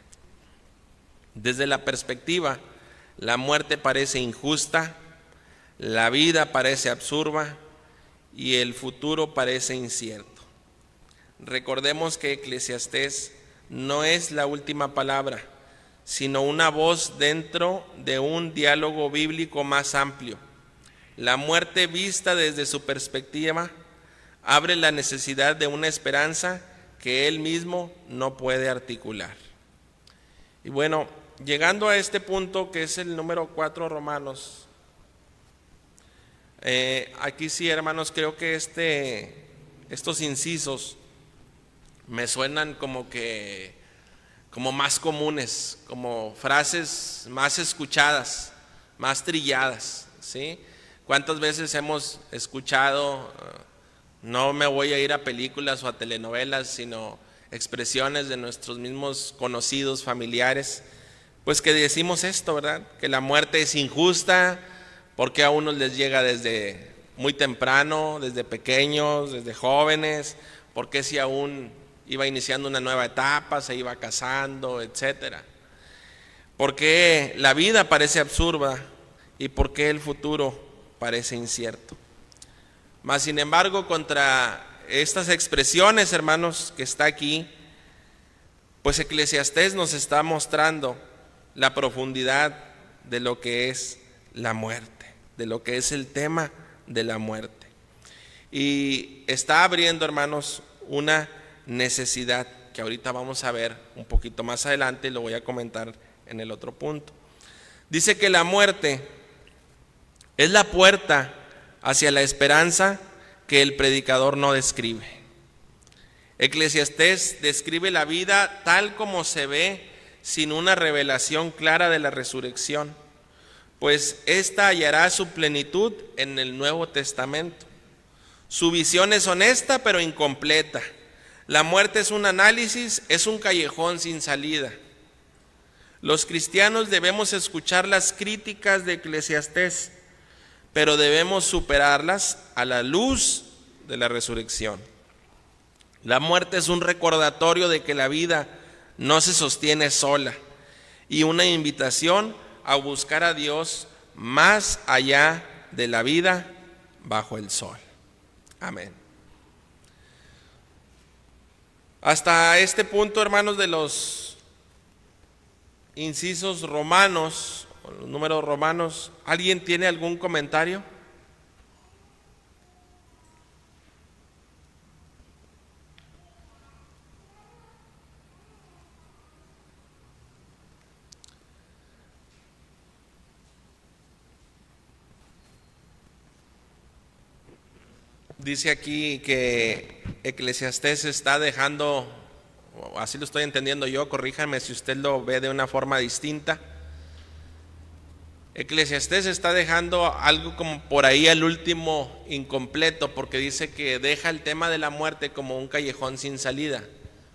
Desde la perspectiva, la muerte parece injusta, la vida parece absurda y el futuro parece incierto. Recordemos que Eclesiastés no es la última palabra, sino una voz dentro de un diálogo bíblico más amplio. La muerte vista desde su perspectiva abre la necesidad de una esperanza que él mismo no puede articular. Y bueno, llegando a este punto que es el número 4, Romanos, aquí sí, hermanos, creo que estos incisos me suenan como más comunes, como frases más escuchadas, más trilladas, ¿sí? ¿Cuántas veces hemos escuchado, no me voy a ir a películas o a telenovelas, sino expresiones de nuestros mismos conocidos, familiares, pues que decimos esto, ¿verdad? Que la muerte es injusta, porque a unos les llega desde muy temprano, desde pequeños, desde jóvenes, porque si aún iba iniciando una nueva etapa, se iba casando, etcétera. Porque la vida parece absurda y porque el futuro parece incierto. Mas sin embargo, contra estas expresiones, hermanos, que está aquí, pues Eclesiastés nos está mostrando la profundidad de lo que es la muerte, de lo que es el tema de la muerte. Y está abriendo, hermanos, una necesidad que ahorita vamos a ver un poquito más adelante y lo voy a comentar en el otro punto. Dice que la muerte es la puerta hacia la esperanza que el predicador no describe. Eclesiastés describe la vida tal como se ve sin una revelación clara de la resurrección, pues ésta hallará su plenitud en el Nuevo Testamento. Su visión es honesta pero incompleta. La muerte es un análisis, es un callejón sin salida. Los cristianos debemos escuchar las críticas de Eclesiastés, pero debemos superarlas a la luz de la resurrección. La muerte es un recordatorio de que la vida no se sostiene sola y una invitación a buscar a Dios más allá de la vida bajo el sol. Amén. Hasta este punto, hermanos, de los incisos romanos, los números romanos, ¿alguien tiene algún comentario? Dice aquí que Eclesiastés está dejando, así lo estoy entendiendo yo, corríjame si usted lo ve de una forma distinta. Eclesiastés está dejando algo como por ahí al último incompleto, porque dice que deja el tema de la muerte como un callejón sin salida,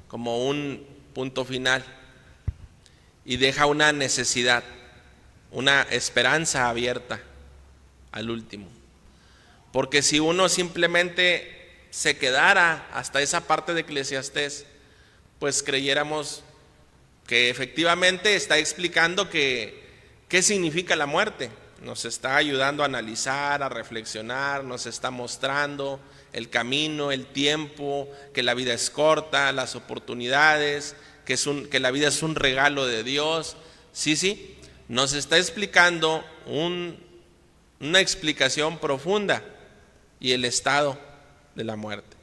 como un punto final, y deja una necesidad, una esperanza abierta al último. Porque si uno simplemente se quedara hasta esa parte de Eclesiastés, pues creyéramos que efectivamente está explicando qué significa la muerte. Nos está ayudando a analizar, a reflexionar, nos está mostrando el camino, el tiempo, que la vida es corta, las oportunidades, que la vida es un regalo de Dios. Sí, nos está explicando una explicación profunda y el estado de la muerte.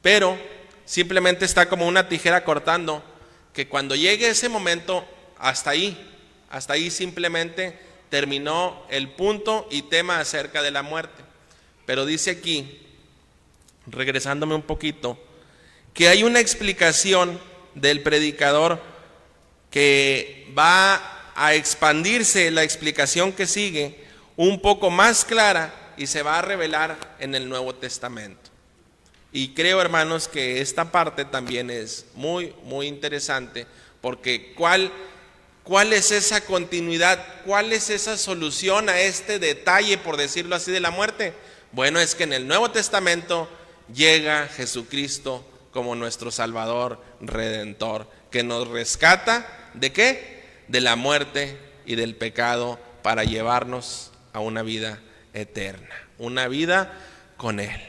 Pero simplemente está como una tijera cortando, que cuando llegue ese momento, hasta ahí simplemente terminó el punto y tema acerca de la muerte. Pero dice aquí, regresándome un poquito, que hay una explicación del predicador que va a expandirse la explicación que sigue un poco más clara y se va a revelar en el Nuevo Testamento. Y creo, hermanos, que esta parte también es muy, muy interesante, porque ¿cuál es esa continuidad? ¿Cuál es esa solución a este detalle, por decirlo así, de la muerte? Bueno, es que en el Nuevo Testamento llega Jesucristo como nuestro Salvador Redentor, que nos rescata, ¿de qué? De la muerte y del pecado, para llevarnos a una vida eterna, una vida con Él.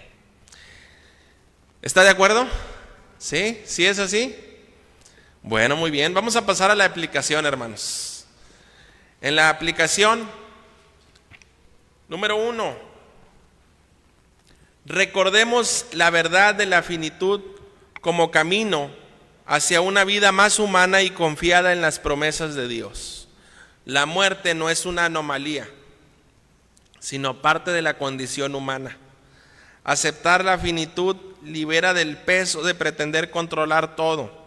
¿Está de acuerdo? ¿Sí? ¿Sí es así? Bueno, muy bien. Vamos a pasar a la aplicación, hermanos. En la aplicación, número 1, recordemos la verdad de la finitud como camino hacia una vida más humana y confiada en las promesas de Dios. La muerte no es una anomalía, sino parte de la condición humana. Aceptar la finitud libera del peso de pretender controlar todo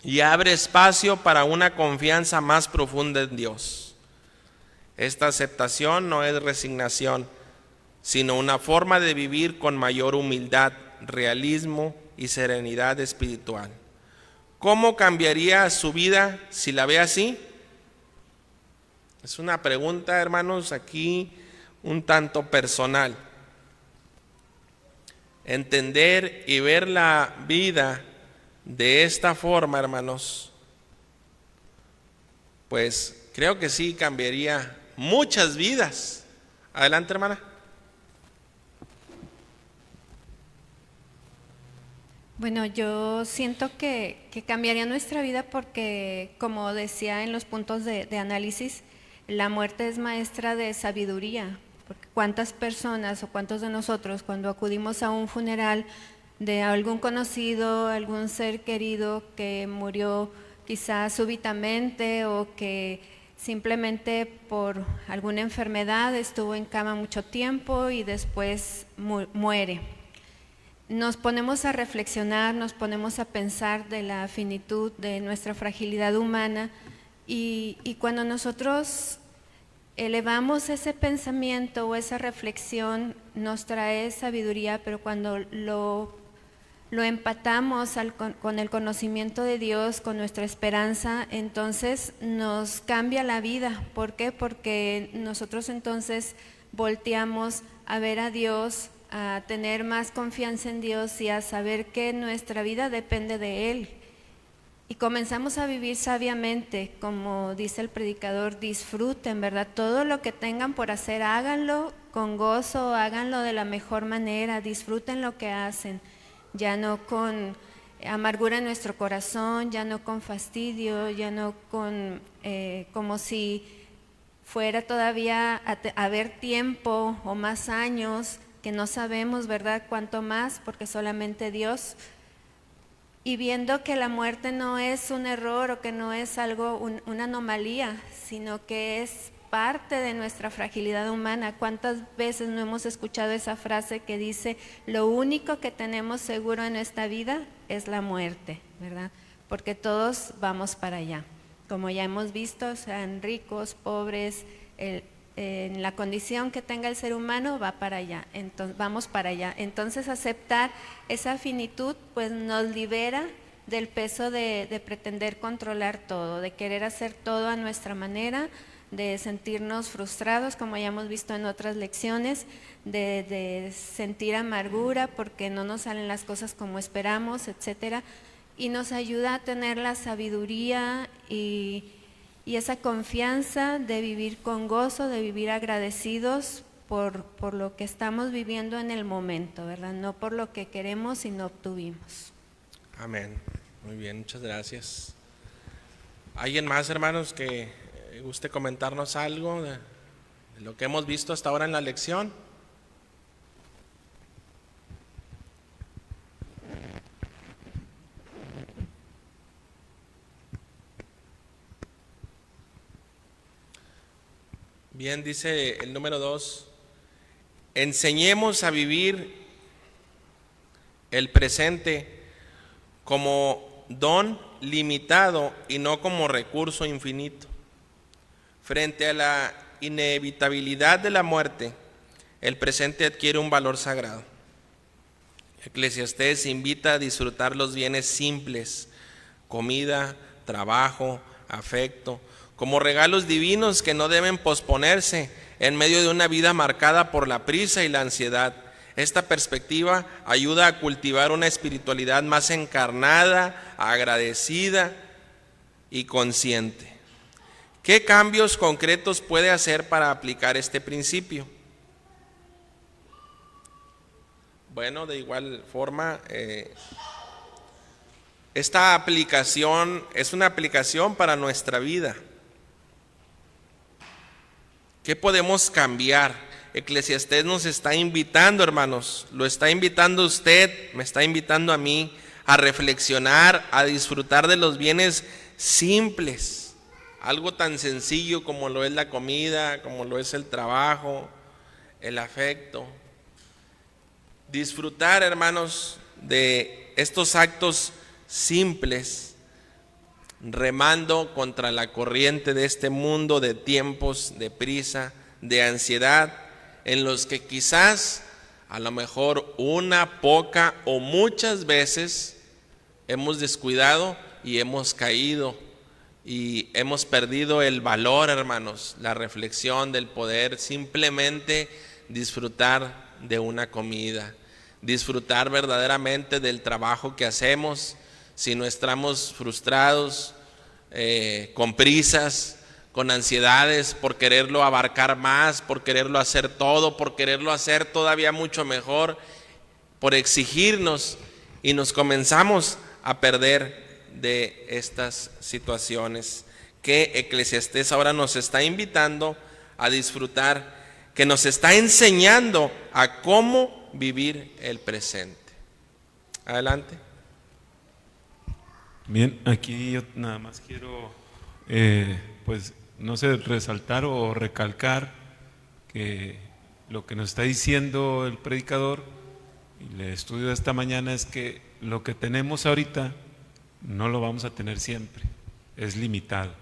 y abre espacio para una confianza más profunda en Dios. Esta aceptación no es resignación, sino una forma de vivir con mayor humildad, realismo y serenidad espiritual. ¿Cómo cambiaría su vida si la ve así? Es una pregunta, hermanos, aquí un tanto personal. Entender y ver la vida de esta forma, hermanos, pues creo que sí cambiaría muchas vidas. Adelante, hermana. Bueno, yo siento que cambiaría nuestra vida porque, como decía en los puntos de análisis, la muerte es maestra de sabiduría. Porque cuántas personas o cuántos de nosotros cuando acudimos a un funeral de algún conocido, algún ser querido que murió quizás súbitamente o que simplemente por alguna enfermedad estuvo en cama mucho tiempo y después muere. Nos ponemos a reflexionar, nos ponemos a pensar de la finitud de nuestra fragilidad humana y cuando nosotros elevamos ese pensamiento o esa reflexión nos trae sabiduría, pero cuando lo empatamos con el conocimiento de Dios, con nuestra esperanza, entonces nos cambia la vida. ¿Por qué? Porque nosotros entonces volteamos a ver a Dios, a tener más confianza en Dios y a saber que nuestra vida depende de Él. Y comenzamos a vivir sabiamente, como dice el predicador, disfruten, ¿verdad? Todo lo que tengan por hacer, háganlo con gozo, háganlo de la mejor manera, disfruten lo que hacen, ya no con amargura en nuestro corazón, ya no con fastidio, ya no con como si fuera todavía a haber tiempo o más años, que no sabemos, ¿verdad?, cuánto más, porque solamente Dios. Y viendo que la muerte no es un error o que no es algo, una anomalía, sino que es parte de nuestra fragilidad humana. ¿Cuántas veces no hemos escuchado esa frase que dice, lo único que tenemos seguro en esta vida es la muerte, ¿verdad? Porque todos vamos para allá. Como ya hemos visto, sean ricos, pobres, en la condición que tenga el ser humano va para allá, entonces, vamos para allá. Entonces aceptar esa finitud pues nos libera del peso de pretender controlar todo, de querer hacer todo a nuestra manera, de sentirnos frustrados, como ya hemos visto en otras lecciones, de sentir amargura porque no nos salen las cosas como esperamos, etcétera, y nos ayuda a tener la sabiduría y esa confianza de vivir con gozo, de vivir agradecidos por lo que estamos viviendo en el momento, ¿verdad? No por lo que queremos y no obtuvimos. Amén. Muy bien, muchas gracias. ¿Alguien más, hermanos, que guste comentarnos algo de lo que hemos visto hasta ahora en la lección? Bien, dice el número 2, enseñemos a vivir el presente como don limitado y no como recurso infinito. Frente a la inevitabilidad de la muerte, el presente adquiere un valor sagrado. Eclesiastés invita a disfrutar los bienes simples, comida, trabajo, afecto, como regalos divinos que no deben posponerse en medio de una vida marcada por la prisa y la ansiedad. Esta perspectiva ayuda a cultivar una espiritualidad más encarnada, agradecida y consciente. ¿Qué cambios concretos puede hacer para aplicar este principio? Bueno, de igual forma, esta aplicación es una aplicación para nuestra vida. ¿Qué podemos cambiar? Eclesiastés nos está invitando, hermanos, lo está invitando usted, me está invitando a mí a reflexionar, a disfrutar de los bienes simples, algo tan sencillo como lo es la comida, como lo es el trabajo, el afecto. Disfrutar, hermanos, de estos actos simples, remando contra la corriente de este mundo de tiempos, de prisa, de ansiedad, en los que quizás, a lo mejor una, poca o muchas veces hemos descuidado y hemos caído y hemos perdido el valor, hermanos, la reflexión del poder simplemente disfrutar de una comida, disfrutar verdaderamente del trabajo que hacemos, si no estamos frustrados, con prisas, con ansiedades por quererlo abarcar más, por quererlo hacer todo, por quererlo hacer todavía mucho mejor, por exigirnos, y nos comenzamos a perder de estas situaciones que Eclesiastés ahora nos está invitando a disfrutar, que nos está enseñando a cómo vivir el presente. Adelante. Bien, aquí yo nada más quiero, pues, no sé, resaltar o recalcar que lo que nos está diciendo el predicador y el estudio de esta mañana es que lo que tenemos ahorita no lo vamos a tener siempre, es limitado.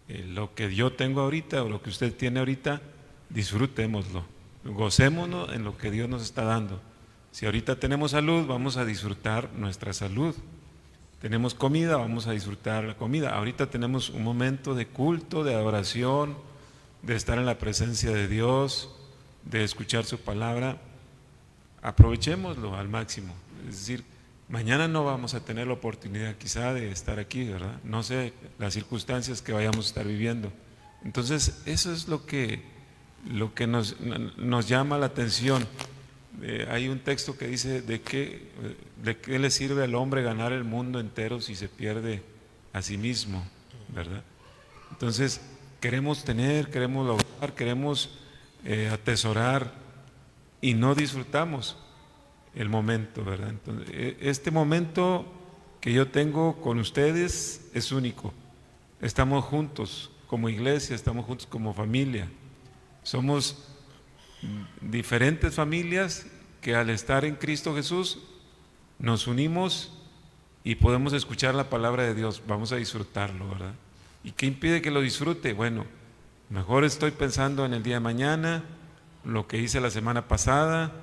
Lo que yo tengo ahorita o lo que usted tiene ahorita, disfrutémoslo, gocémonos en lo que Dios nos está dando. Si ahorita tenemos salud, vamos a disfrutar nuestra salud. Tenemos comida, vamos a disfrutar la comida. Ahorita tenemos un momento de culto, de adoración, de estar en la presencia de Dios, de escuchar su palabra. Aprovechémoslo al máximo. Es decir, mañana no vamos a tener la oportunidad quizá de estar aquí, ¿verdad? No sé las circunstancias que vayamos a estar viviendo. Entonces, eso es lo que nos llama la atención. Hay un texto que dice ¿de qué le sirve al hombre ganar el mundo entero si se pierde a sí mismo? ¿Verdad? Entonces queremos tener, queremos lograr, queremos atesorar y no disfrutamos el momento, ¿verdad? Entonces, este momento que yo tengo con ustedes es único. Estamos juntos como iglesia, estamos juntos como familia. Somos diferentes familias que al estar en Cristo Jesús nos unimos y podemos escuchar la palabra de Dios. Vamos a disfrutarlo, ¿verdad? ¿Y qué impide que lo disfrute? Bueno, mejor estoy pensando en el día de mañana, lo que hice la semana pasada,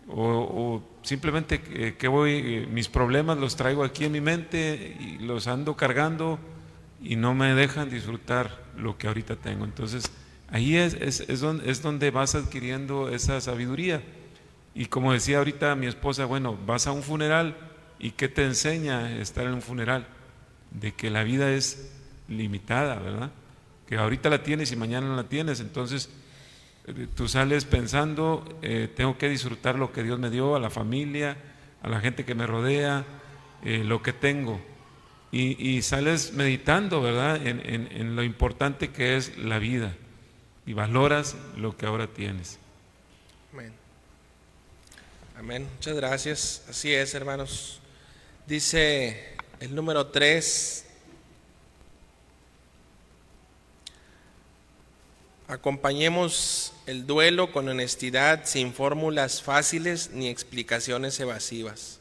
o simplemente mis problemas los traigo aquí en mi mente y los ando cargando y no me dejan disfrutar lo que ahorita tengo. Entonces ahí es donde vas adquiriendo esa sabiduría. Y como decía ahorita mi esposa, bueno, vas a un funeral y ¿qué te enseña estar en un funeral? De que la vida es limitada, ¿verdad? Que ahorita la tienes y mañana no la tienes. Entonces tú sales pensando, tengo que disfrutar lo que Dios me dio, a la familia, a la gente que me rodea, lo que tengo. Y sales meditando, ¿verdad? En lo importante que es la vida. Y valoras lo que ahora tienes. Amén. Amén. Muchas gracias. Así es, hermanos. Dice el número 3. Acompañemos el duelo con honestidad, sin fórmulas fáciles ni explicaciones evasivas.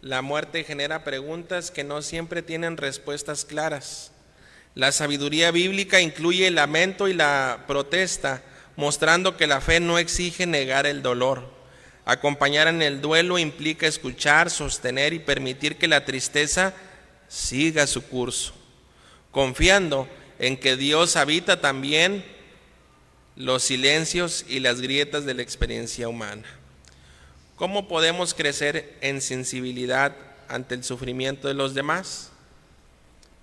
La muerte genera preguntas que no siempre tienen respuestas claras. La sabiduría bíblica incluye el lamento y la protesta, mostrando que la fe no exige negar el dolor. Acompañar en el duelo implica escuchar, sostener y permitir que la tristeza siga su curso, confiando en que Dios habita también los silencios y las grietas de la experiencia humana. ¿Cómo podemos crecer en sensibilidad ante el sufrimiento de los demás?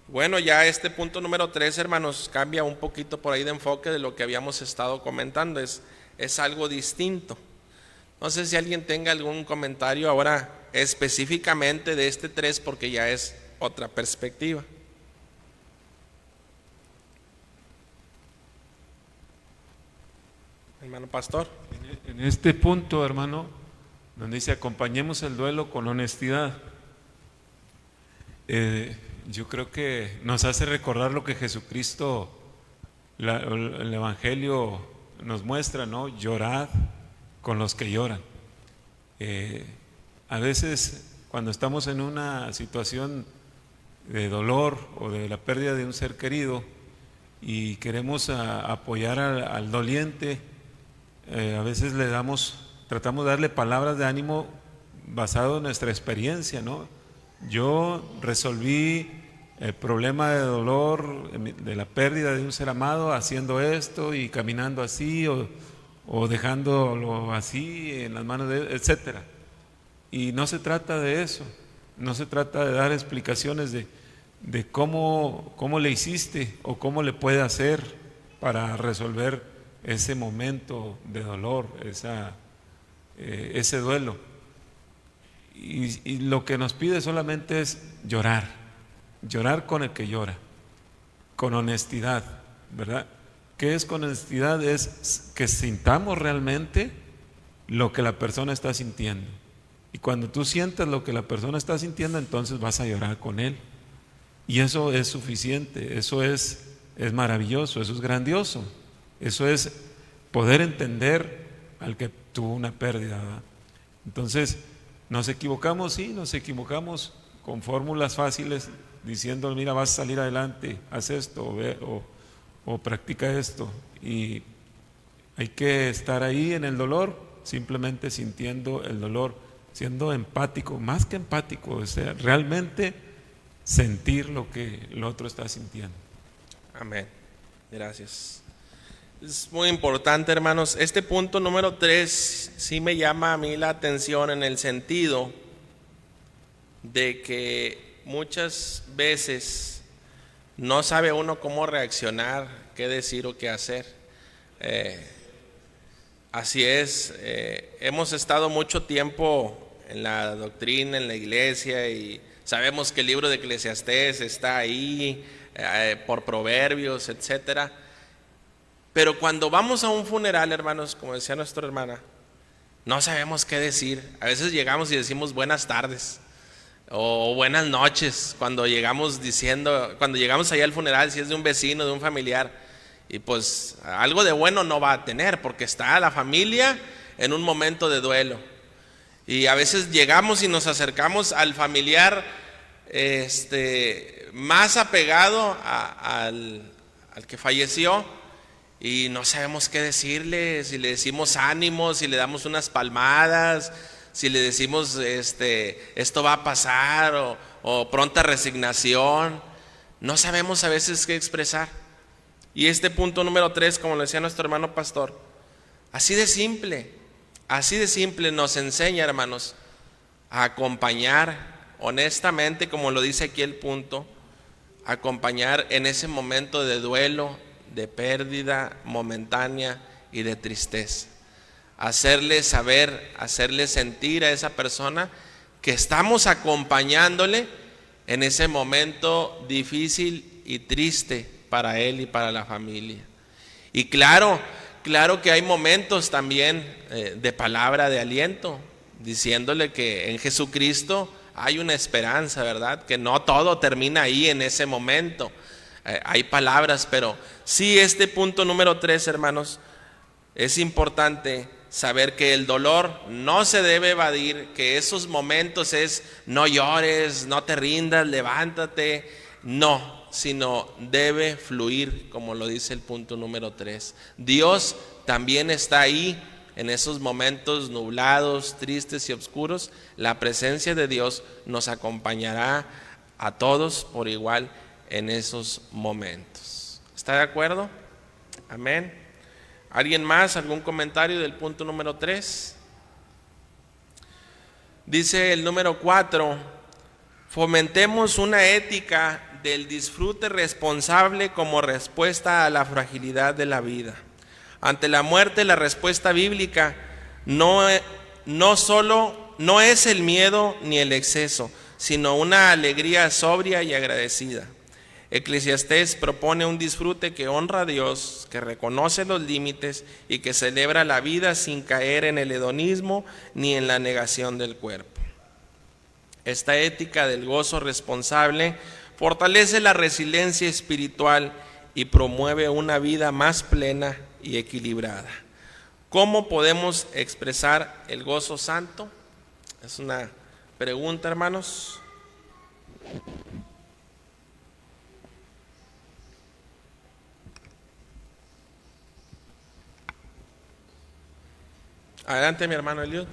Bueno, ya este punto número 3, hermanos, cambia un poquito por ahí de enfoque de lo que habíamos estado comentando, es algo distinto. No sé si alguien tenga algún comentario ahora específicamente de este 3, porque ya es otra perspectiva. Hermano pastor. En este punto, hermano, donde dice acompañemos el duelo con honestidad, yo creo que nos hace recordar lo que Jesucristo, el Evangelio nos muestra, ¿no? Llorad con los que lloran. A veces cuando estamos en una situación de dolor o de la pérdida de un ser querido y queremos apoyar al doliente, a veces tratamos de darle palabras de ánimo basado en nuestra experiencia, ¿no? Yo resolví el problema de dolor, de la pérdida de un ser amado, haciendo esto y caminando así o dejándolo así en las manos de él, etcétera. Y no se trata de eso, no se trata de dar explicaciones de cómo le hiciste o cómo le puede hacer para resolver ese momento de dolor, ese duelo. Y lo que nos pide solamente es llorar con el que llora, con honestidad, ¿verdad? ¿Qué es con honestidad? Es que sintamos realmente lo que la persona está sintiendo. Y cuando tú sientas lo que la persona está sintiendo, entonces vas a llorar con él. Y eso es suficiente, eso es maravilloso, eso es grandioso. Eso es poder entender al que tuvo una pérdida, ¿verdad? Entonces, nos equivocamos, sí, nos equivocamos con fórmulas fáciles, diciendo, mira, vas a salir adelante, haz esto o practica esto. Y hay que estar ahí en el dolor, simplemente sintiendo el dolor, siendo empático, más que empático, o sea, realmente sentir lo que el otro está sintiendo. Amén. Gracias. Es muy importante, hermanos. Este punto número 3 sí me llama a mí la atención en el sentido de que muchas veces no sabe uno cómo reaccionar, qué decir o qué hacer. Así es, hemos estado mucho tiempo en la doctrina, en la iglesia, y sabemos que el libro de Eclesiastés está ahí, por Proverbios, etcétera. Pero cuando vamos a un funeral, hermanos, como decía nuestra hermana, no sabemos qué decir. A veces llegamos y decimos buenas tardes o buenas noches cuando llegamos allá al funeral, si es de un vecino, de un familiar, y pues algo de bueno no va a tener porque está la familia en un momento de duelo. Y a veces llegamos y nos acercamos al familiar más apegado al que falleció, y no sabemos qué decirle, si le decimos ánimo, si le damos unas palmadas, si le decimos esto va a pasar o pronta resignación. No sabemos a veces qué expresar. Y este punto número 3, como lo decía nuestro hermano pastor, así de simple nos enseña, hermanos, a acompañar honestamente, como lo dice aquí el punto, acompañar en ese momento de duelo, de pérdida momentánea y de tristeza. Hacerle saber, hacerle sentir a esa persona que estamos acompañándole en ese momento difícil y triste para él y para la familia. Y claro que hay momentos también de palabra de aliento, diciéndole que en Jesucristo hay una esperanza, ¿verdad? Que no todo termina ahí en ese momento. Hay palabras, pero sí, este punto número 3, hermanos, es importante saber que el dolor no se debe evadir, que esos momentos es no llores, no te rindas, levántate. No, sino debe fluir, como lo dice el punto número 3. Dios también está ahí en esos momentos nublados, tristes y oscuros. La presencia de Dios nos acompañará a todos por igual en esos momentos. ¿Está de acuerdo? Amén. ¿Alguien más? ¿Algún comentario del punto número 3? Dice el número 4, fomentemos una ética del disfrute responsable como respuesta a la fragilidad de la vida. Ante la muerte, la respuesta bíblica no es el miedo ni el exceso, sino una alegría sobria y agradecida. Eclesiastés propone un disfrute que honra a Dios, que reconoce los límites y que celebra la vida sin caer en el hedonismo ni en la negación del cuerpo. Esta ética del gozo responsable fortalece la resiliencia espiritual y promueve una vida más plena y equilibrada. ¿Cómo podemos expresar el gozo santo? Es una pregunta, hermanos. Adelante, mi hermano Eliud.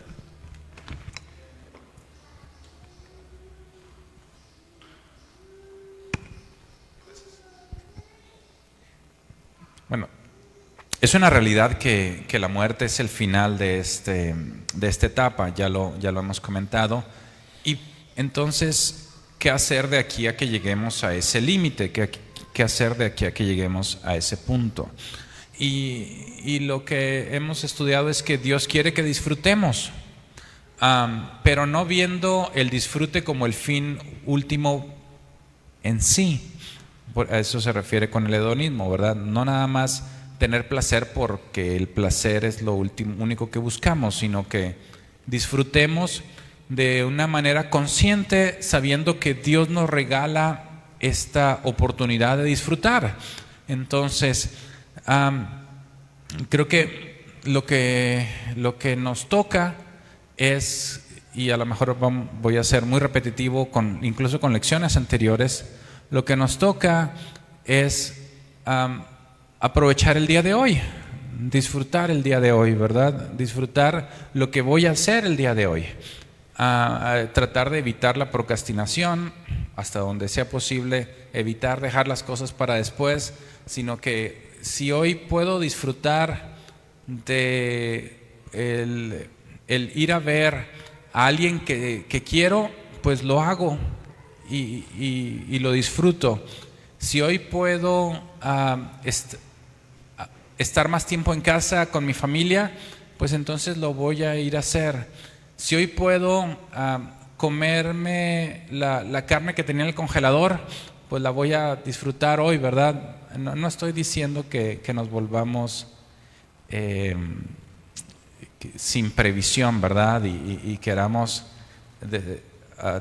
Bueno, es una realidad que la muerte es el final de esta etapa, ya lo hemos comentado. Y entonces, ¿qué hacer de aquí a que lleguemos a ese límite? ¿Qué hacer de aquí a que lleguemos a ese punto? Y lo que hemos estudiado es que Dios quiere que disfrutemos, pero no viendo el disfrute como el fin último en sí. A eso se refiere con el hedonismo, ¿verdad? No nada más tener placer porque el placer es lo único que buscamos, sino que disfrutemos de una manera consciente, sabiendo que Dios nos regala esta oportunidad de disfrutar. Entonces, creo que lo que nos toca es, y a lo mejor voy a ser muy repetitivo incluso con lecciones anteriores, lo que nos toca es aprovechar el día de hoy, disfrutar el día de hoy, ¿verdad? Disfrutar lo que voy a hacer el día de hoy. Tratar de evitar la procrastinación hasta donde sea posible, evitar dejar las cosas para después, sino que si hoy puedo disfrutar de el ir a ver a alguien que quiero, pues lo hago. Y lo disfruto. Si hoy puedo estar más tiempo en casa con mi familia, pues entonces lo voy a ir a hacer. Si hoy puedo comerme la carne que tenía en el congelador, pues la voy a disfrutar hoy, ¿verdad? No estoy diciendo que nos volvamos sin previsión, ¿verdad? Y queramos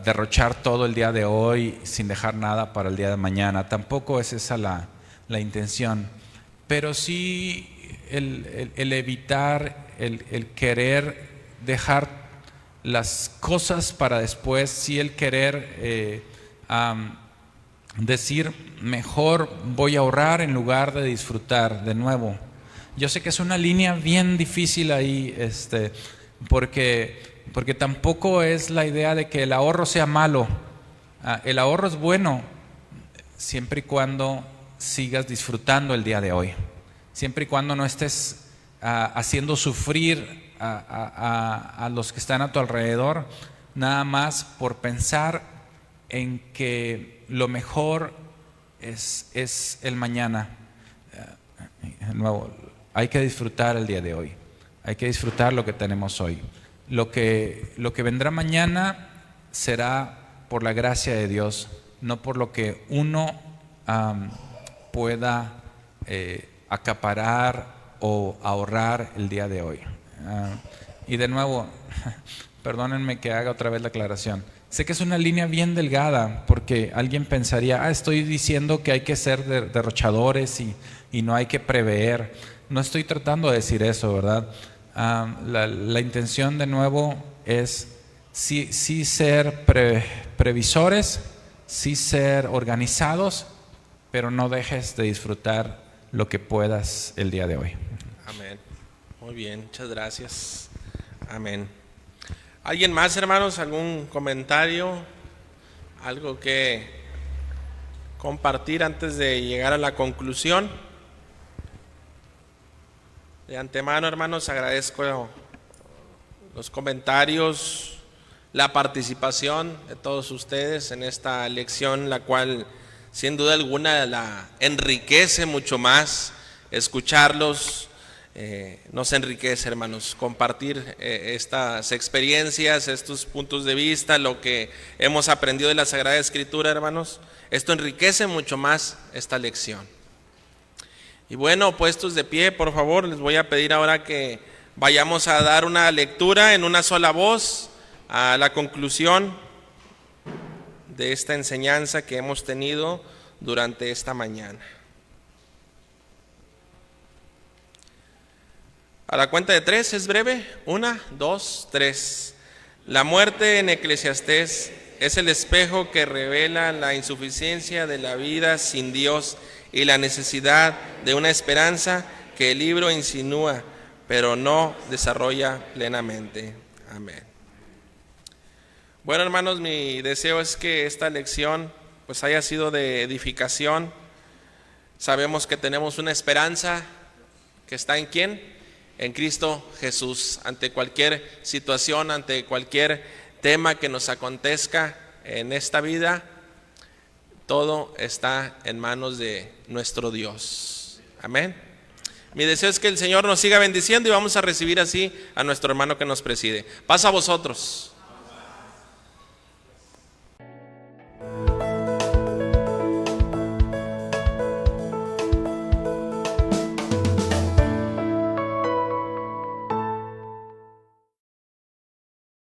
derrochar todo el día de hoy sin dejar nada para el día de mañana. Tampoco es esa la intención, pero sí el evitar, el querer dejar las cosas para después, sí el querer decir mejor voy a ahorrar en lugar de disfrutar de nuevo. Yo sé que es una línea bien difícil ahí, porque tampoco es la idea de que el ahorro sea malo. El ahorro es bueno siempre y cuando sigas disfrutando el día de hoy, siempre y cuando no estés haciendo sufrir a los que están a tu alrededor, nada más por pensar en que lo mejor es el mañana. De nuevo, hay que disfrutar el día de hoy, hay que disfrutar lo que tenemos hoy. Lo que vendrá mañana será por la gracia de Dios, no por lo que uno pueda acaparar o ahorrar el día de hoy. Y de nuevo, perdónenme que haga otra vez la aclaración. Sé que es una línea bien delgada, porque alguien pensaría, estoy diciendo que hay que ser derrochadores y no hay que prever. No estoy tratando de decir eso, ¿verdad? La intención de nuevo es sí ser previsores, sí ser organizados, pero no dejes de disfrutar lo que puedas el día de hoy. Amén. Muy bien, muchas gracias. Amén. ¿Alguien más, hermanos? ¿Algún comentario? ¿Algo que compartir antes de llegar a la conclusión? De antemano, hermanos, agradezco los comentarios, la participación de todos ustedes en esta lección, la cual sin duda alguna la enriquece mucho más. Escucharlos nos enriquece, hermanos. Compartir estas experiencias, estos puntos de vista, lo que hemos aprendido de la Sagrada Escritura, hermanos, esto enriquece mucho más esta lección. Y bueno, puestos de pie, por favor, les voy a pedir ahora que vayamos a dar una lectura en una sola voz a la conclusión de esta enseñanza que hemos tenido durante esta mañana. A la cuenta de 3, es breve. 1, 2, 3. La muerte en Eclesiastés es el espejo que revela la insuficiencia de la vida sin Dios y la necesidad de una esperanza que el libro insinúa, pero no desarrolla plenamente. Amén. Bueno, hermanos, mi deseo es que esta lección pues haya sido de edificación. Sabemos que tenemos una esperanza que está ¿en quién? En Cristo Jesús. Ante cualquier situación, ante cualquier tema que nos acontezca en esta vida, todo está en manos de nuestro Dios. Amén. Mi deseo es que el Señor nos siga bendiciendo y vamos a recibir así a nuestro hermano que nos preside. Paz a vosotros.